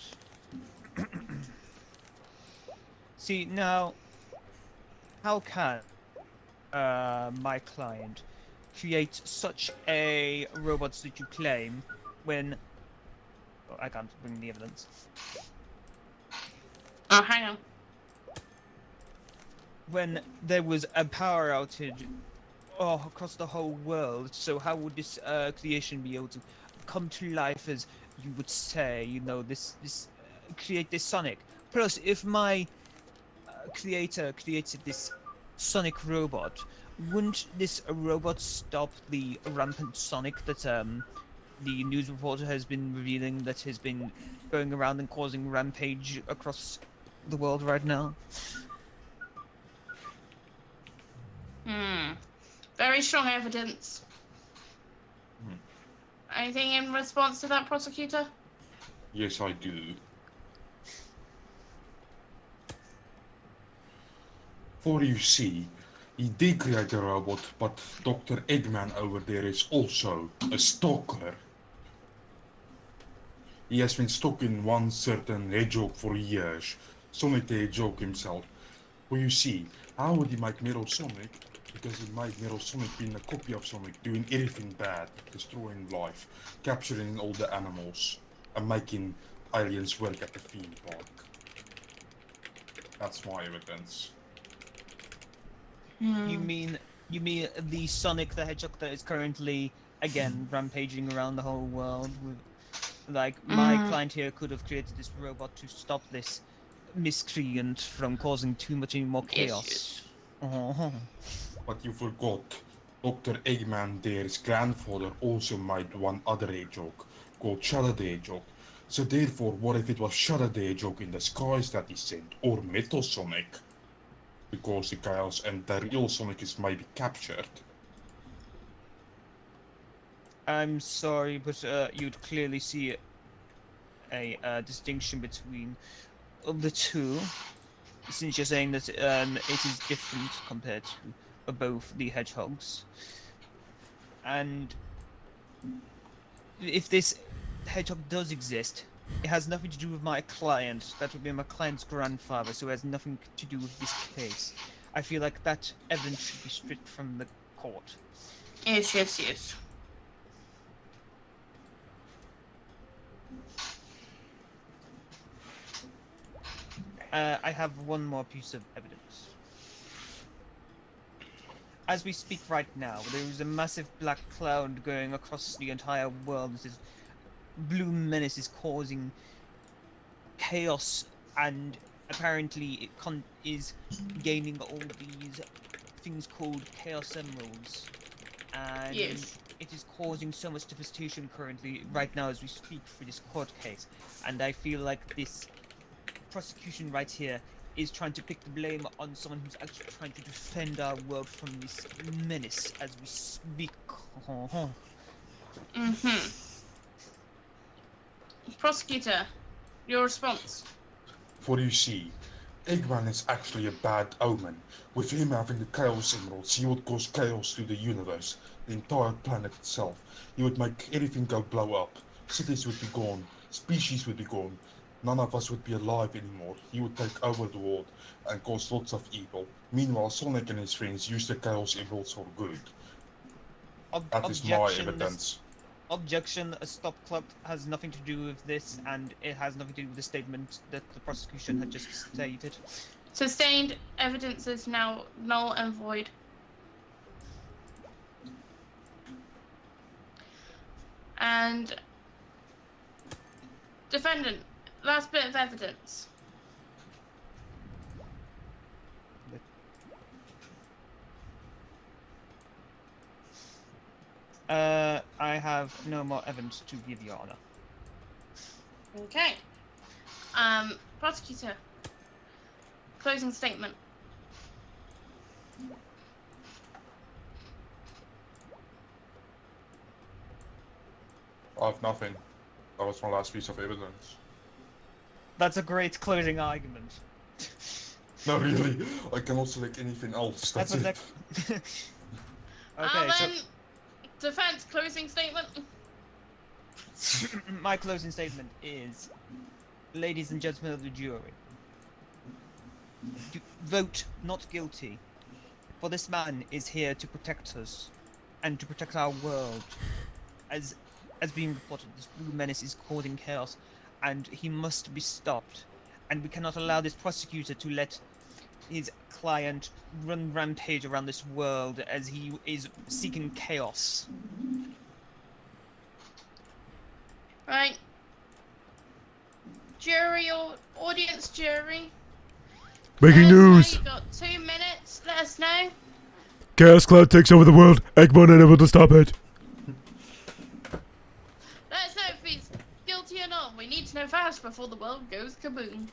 See, now, how can my client create such a robot that you claim when... Oh, I can't bring the evidence. Oh, hang on. When there was a power outage across the whole world, so how would this creation be able to come to life, as you would say, you know, create this Sonic? Plus, if my creator created this Sonic robot, wouldn't this robot stop the rampant Sonic that the news reporter has been revealing that has been going around and causing rampage across the world right now? Very strong evidence. Anything in response to that, prosecutor? Yes, I do. For you see, he did create a robot, but Dr. Eggman over there is also a stalker. He has been stalking one certain hedgehog for years, Sonic the Hedgehog himself. For you see, how would he make Metal Sonic? Because he made Metal Sonic being a copy of Sonic, doing everything bad, destroying life, capturing all the animals, and making aliens work at the theme park. That's my evidence. You mean the Sonic the Hedgehog that is currently again rampaging around the whole world? With, like, my client here could have created this robot to stop this miscreant from causing too much any more chaos. But you forgot, Dr. Eggman there's grandfather also made one other hedgehog, called Shadow the Hedgehog. So therefore, what if it was Shadow the Hedgehog in the skies that he sent, or Metal Sonic? Because the chaos and the real Sonic is maybe captured. I'm sorry, but you'd clearly see a distinction between the two, since you're saying that it is different compared to both the hedgehogs. And if this hedgehog does exist, it has nothing to do with my client. That would be my client's grandfather, so it has nothing to do with this case. I feel like that evidence should be stripped from the court. Yes. I have one more piece of evidence. As we speak right now, there is a massive black cloud going across the entire world. This blue menace is causing chaos, and apparently it is gaining all these things called Chaos Emeralds. And Yes. it is causing so much devastation currently, right now as we speak, for this court case. And I feel like this prosecution right here is trying to pick the blame on someone who's actually trying to defend our world from this menace as we speak. Prosecutor, your response. For you see, Eggman is actually a bad omen. With him having the Chaos Emeralds, he would cause chaos to the universe, the entire planet itself. He would make everything go blow up. Cities would be gone, species would be gone. None of us would be alive anymore. He would take over the world and cause lots of evil. Meanwhile, Sonic and his friends use the Chaos Emeralds for good. That is my evidence. Objection, a stop clock has nothing to do with this, and it has nothing to do with the statement that the prosecution had just stated. Sustained evidence is now null and void. And defendant, last bit of evidence. I have no more evidence to give, Your Honor. Okay. Prosecutor, closing statement. I have nothing. That was my last piece of evidence. That's a great closing argument. No, really. I cannot select anything else. That's it. Okay, so Then, defense, closing statement. my closing statement is, ladies and gentlemen of the jury, vote not guilty, for this man is here to protect us and to protect our world. As being reported, this blue menace is causing chaos, and he must be stopped. And we cannot allow this prosecutor to let his client run rampage around this world as he is seeking chaos. Right. Jury or audience jury. Breaking Let us know. news! You've got 2 minutes. Let us know. Chaos Cloud takes over the world. Eggman unable to stop it. Let us know if he's guilty or not. We need to know fast before the world goes kaboom.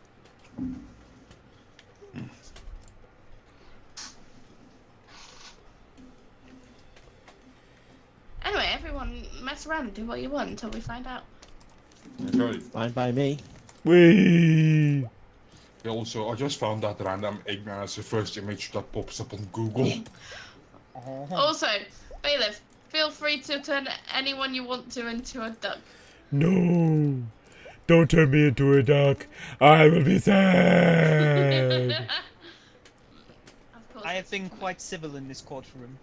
Anyway, everyone mess around and do what you want until we find out. Okay. Fine by me. Whee! Yeah, also, I just found that random Eggman as the first image that pops up on Google. Also, bailiff, feel free to turn anyone you want to into a duck. No! Don't turn me into a duck. I will be sad. Of course, I have been quite civil in this courtroom.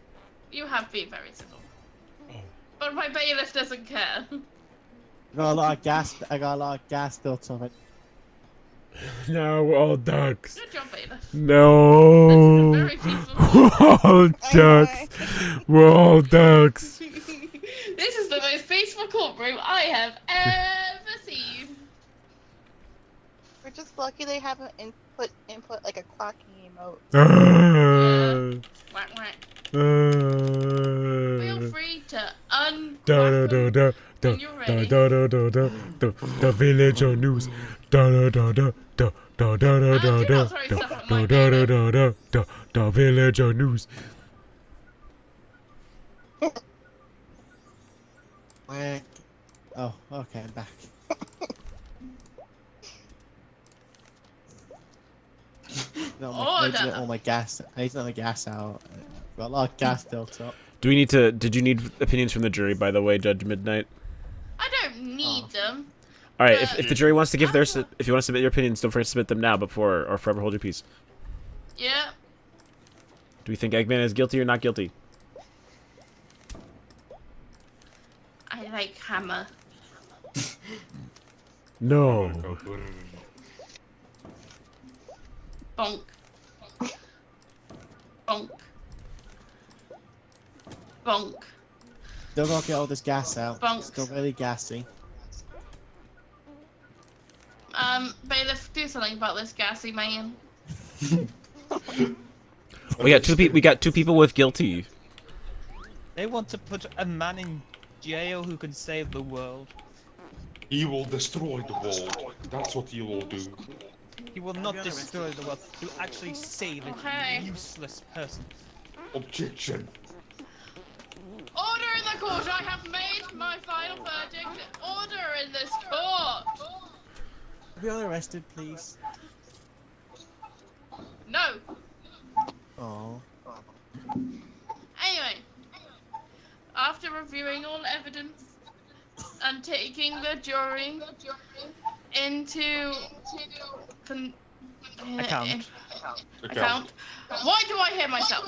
you have been very civil. But my bailiff doesn't care. I got a lot of gas built on it. Now we're all ducks. Good job, bailiff. No! This is a very peaceful We're all ducks. We're all ducks. This is the most peaceful courtroom I have ever seen. We're just lucky they haven't input like a quacking emote. Whack whack. Feel Feel free to unquack da them da da when you're ready. the villager news. Da da da da da da da da da da da da da da the villager news. Oh, okay, I'm back. No, I need to get all my gas. I need to get my gas out. Got a lot of gas built up. Do we need to? Did you need opinions from the jury, by the way, Judge Midnight? I don't need them. All right, if the jury wants to give their, if you want to submit your opinions, don't forget to submit them now before or forever hold your peace. Yeah. Do we think Eggman is guilty or not guilty? I like hammer. No. Bonk. Bonk. Bonk. Still gotta get all this gas out. Bonk. Still really gassy. Bailiff, do something about this gassy man. We got two people with guilty. They want to put a man in jail who can save the world. He will destroy the world. That's what he will do. He will not destroy the world. He will actually save a useless person. Objection. Order in the court! I have made my final verdict. Order in this court! Be all arrested, please. No! Oh. Anyway, after reviewing all evidence and taking the jury into account. Why do I hear myself?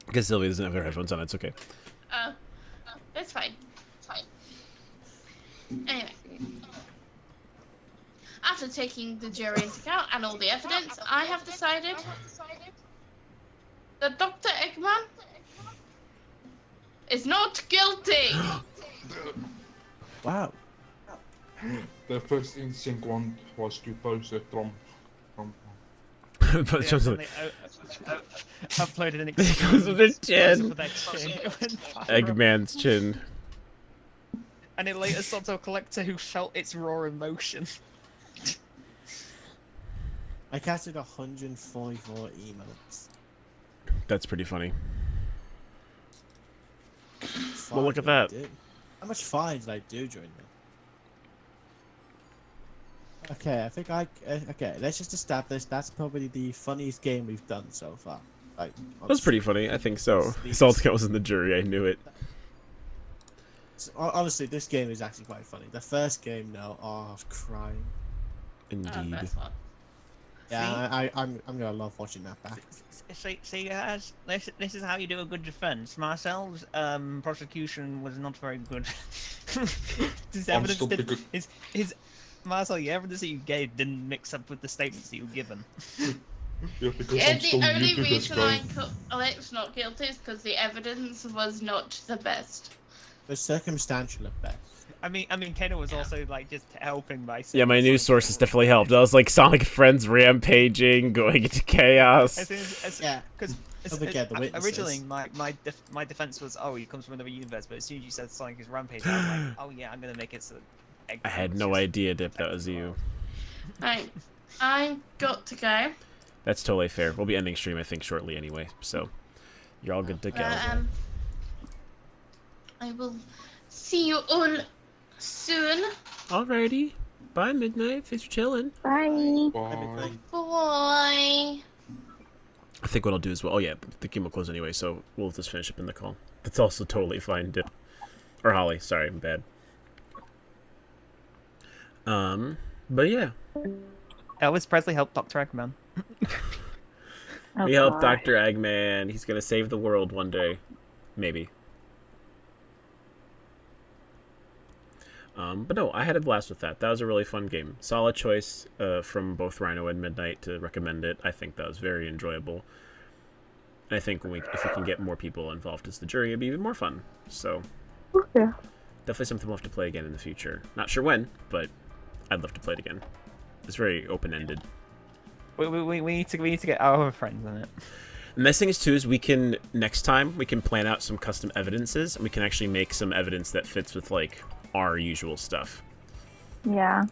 Because Sylvia doesn't have her headphones on. It's okay. It's fine. Anyway, after taking the jury into account and all the evidence, I have decided that Dr. Eggman is not guilty. Wow. The first instinct one was to post it from But Uploaded an it goes with the chin. with their chin. Eggman's chin. And it later saw to a collector who felt its raw emotion. I casted 144 emotes. That's pretty funny. Fuck, Well, look at did I that. do? How much fire did I do during that? Okay, I think okay, let's just establish that's probably the funniest game we've done so far. Like, That was pretty funny. I think so. Saltcat was in the jury. I knew it. Honestly, this game is actually quite funny. The first game, no, oh, I was crying. Indeed. Yeah, I'm gonna love watching that back. See guys, this is how you do a good defense. Marcel's prosecution was not very good. His evidence Marcel, the evidence that you gave didn't mix up with the statements that you were given. Yeah, because Yeah, I'm the still new only to this reason I game. call Alex not guilty is because the evidence was not the best. But circumstantial at best. I mean, Kano was also like just helping by. Yeah, my news sources definitely helped. I was like Sonic friends rampaging, going into chaos. Because originally my defense was, oh, he comes from another universe, but as soon as you said Sonic is rampaging, I'm like, oh yeah, I'm gonna make it so. I had no idea, Dip, that was you. Right, I got to go. That's totally fair. We'll be ending stream, I think, shortly anyway, so you're all good to go. I will see you all soon. Alrighty. Bye, Midnight. Thanks for chilling. Bye. Bye. Bye. I think what I'll do is, well, oh yeah, the game will close anyway, so we'll just finish up in the call. That's also totally fine, Dip. Or Holly, sorry, I'm bad. But yeah. Elvis Presley helped Dr. Eggman. We helped Dr. Eggman. He's gonna save the world one day. Maybe. But no, I had a blast with that. That was a really fun game. Solid choice from both Rhino and Midnight to recommend it. I think that was very enjoyable. And I think if we can get more people involved as the jury, it'd be even more fun. So, Yeah. definitely something we'll have to play again in the future. Not sure when, but I'd love to play it again. It's very open-ended. We need to get our other friends on it. The nice thing is too is next time we can plan out some custom evidences, and we can actually make some evidence that fits with like our usual stuff. Yeah.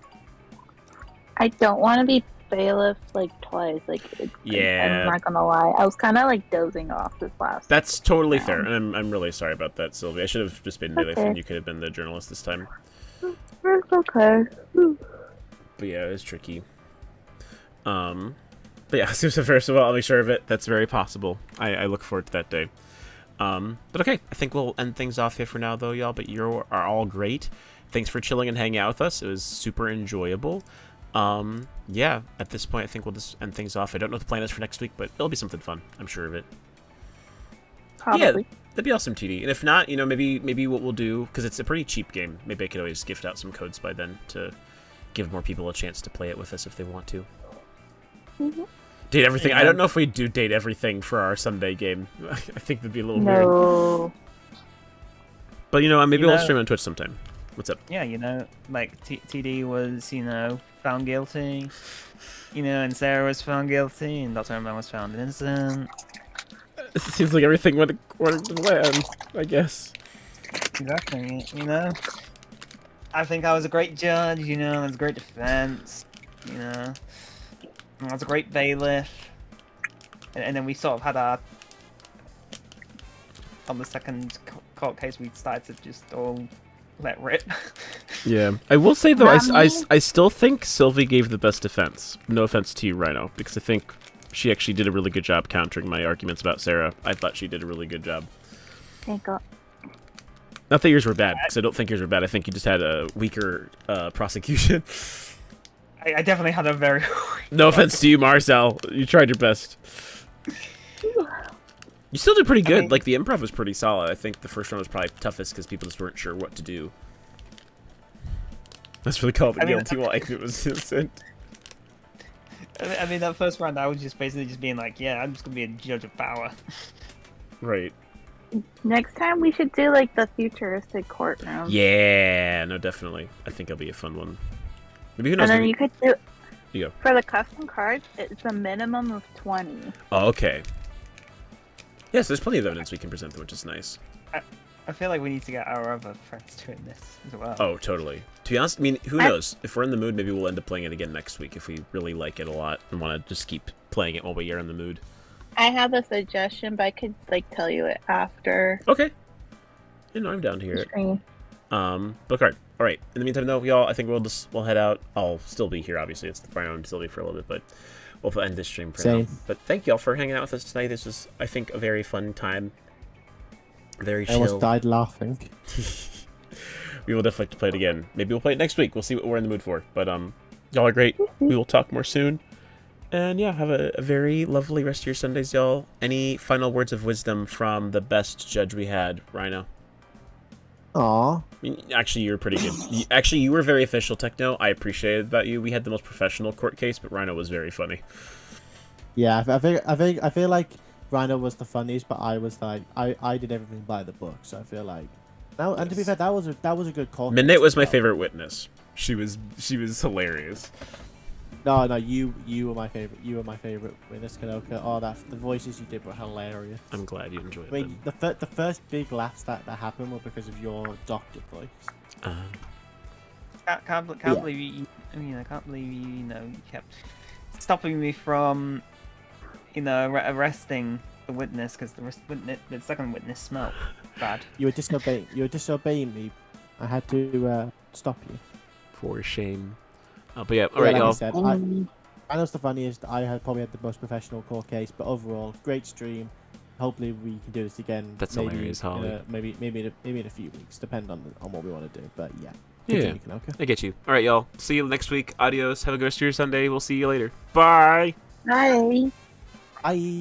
I don't want to be bailiff like twice. Yeah. I'm not gonna lie. I was kind of like dozing off this last. That's totally round. fair, and I'm really sorry about that, Sylvia. I should have just been bailiff, Okay. and you could have been the journalist this time. It's okay. But yeah, it was tricky. But yeah, so first of all, I'll make sure of it. That's very possible. I look forward to that day. But okay, I think we'll end things off here for now, though, y'all. But you are all great. Thanks for chilling and hanging out with us. It was super enjoyable. Yeah, at this point, I think we'll just end things off. I don't know what the plan is for next week, but it'll be something fun. I'm sure of it. Probably. Yeah, that'd be awesome, TD. And if not, maybe what we'll do, because it's a pretty cheap game, maybe I could always gift out some codes by then to give more people a chance to play it with us if they want to. Mm-hmm. Date everything. I don't know if we do date everything for our Sunday game. I think that'd be a little weird. No. But, maybe we'll stream on Twitch sometime. What's up? Yeah, like TD was, found guilty, and Sarah was found guilty, and Dr. Emma was found innocent. It seems like everything went according to plan, I guess. Exactly, I think I was a great judge, it was a great defense, I was a great bailiff. And then we sort of had on the second court case, we started to just all let rip. Yeah, I will say though, I still think Sylvie gave the best defense. No offense to you, Rhino, because I think she actually did a really good job countering my arguments about Sarah. I thought she did a really good job. Thank God. Not that yours were bad, because I don't think yours were bad. I think you just had a weaker prosecution. I definitely had a very... No offense to you, Marcel. You tried your best. You still did pretty good. Like, the improv was pretty solid. I think the first one was probably toughest because people just weren't sure what to do. That's really called the guilty like it was innocent. I mean, that first round, I was just basically just being like, yeah, I'm just going to be a judge of power. Right. Next time we should do, like, the futuristic courtroom. Yeah, no, definitely. I think it'll be a fun one. Maybe who knows? And then you could do... You go. For the custom cards, it's a minimum of 20. Oh, okay. Yes, there's plenty of evidence we can present them, which is nice. I feel like we need to get our other friends doing this as well. Oh, totally. To be honest, I mean, who knows? If we're in the mood, maybe we'll end up playing it again next week if we really like it a lot and want to just keep playing it while we are in the mood. I have a suggestion, but I could, like, tell you it after. Okay. I'm down to hear it. Book art. All right. In the meantime, though, y'all, I think we'll head out. I'll still be here, obviously. It's Rhino and Sylvie for a little bit, but we'll end this stream for now. But thank y'all for hanging out with us tonight. This was, I think, a very fun time. Very chill. I almost died laughing. We will definitely have to play it again. Maybe we'll play it next week. We'll see what we're in the mood for. But y'all are great. We will talk more soon. And yeah, have a very lovely rest of your Sundays, y'all. Any final words of wisdom from the best judge we had, Rhino? Aww. I mean, actually, you were pretty good. You were very official, Techno. I appreciated about you. We had the most professional court case, but Rhino was very funny. Yeah, I feel like Rhino was the funniest, but I was like, I did everything by the book, so I feel like. Now, and to be fair, that was a good call. Midnight was my favorite witness. She was hilarious. No, you were my favorite. You were my favorite witness, Kanoka. Oh, the voices you did were hilarious. I'm glad you enjoyed them. The first big laughs that happened were because of your doctor voice. Can't believe you. I can't believe you kept stopping me from, arresting the witness because the second witness smelled bad. You were disobeying me. I had to stop you. For shame. But yeah, all right, like y'all. I said, I know it's the funniest. I probably had the most professional court case, but overall, great stream. Hopefully, we can do this again. That's hilarious, Holly. Maybe in a few weeks, depend on what we want to do. But yeah. Yeah, I get you. All right, y'all. See you next week. Adios. Have a good rest of your Sunday. We'll see you later. Bye. Bye. Bye.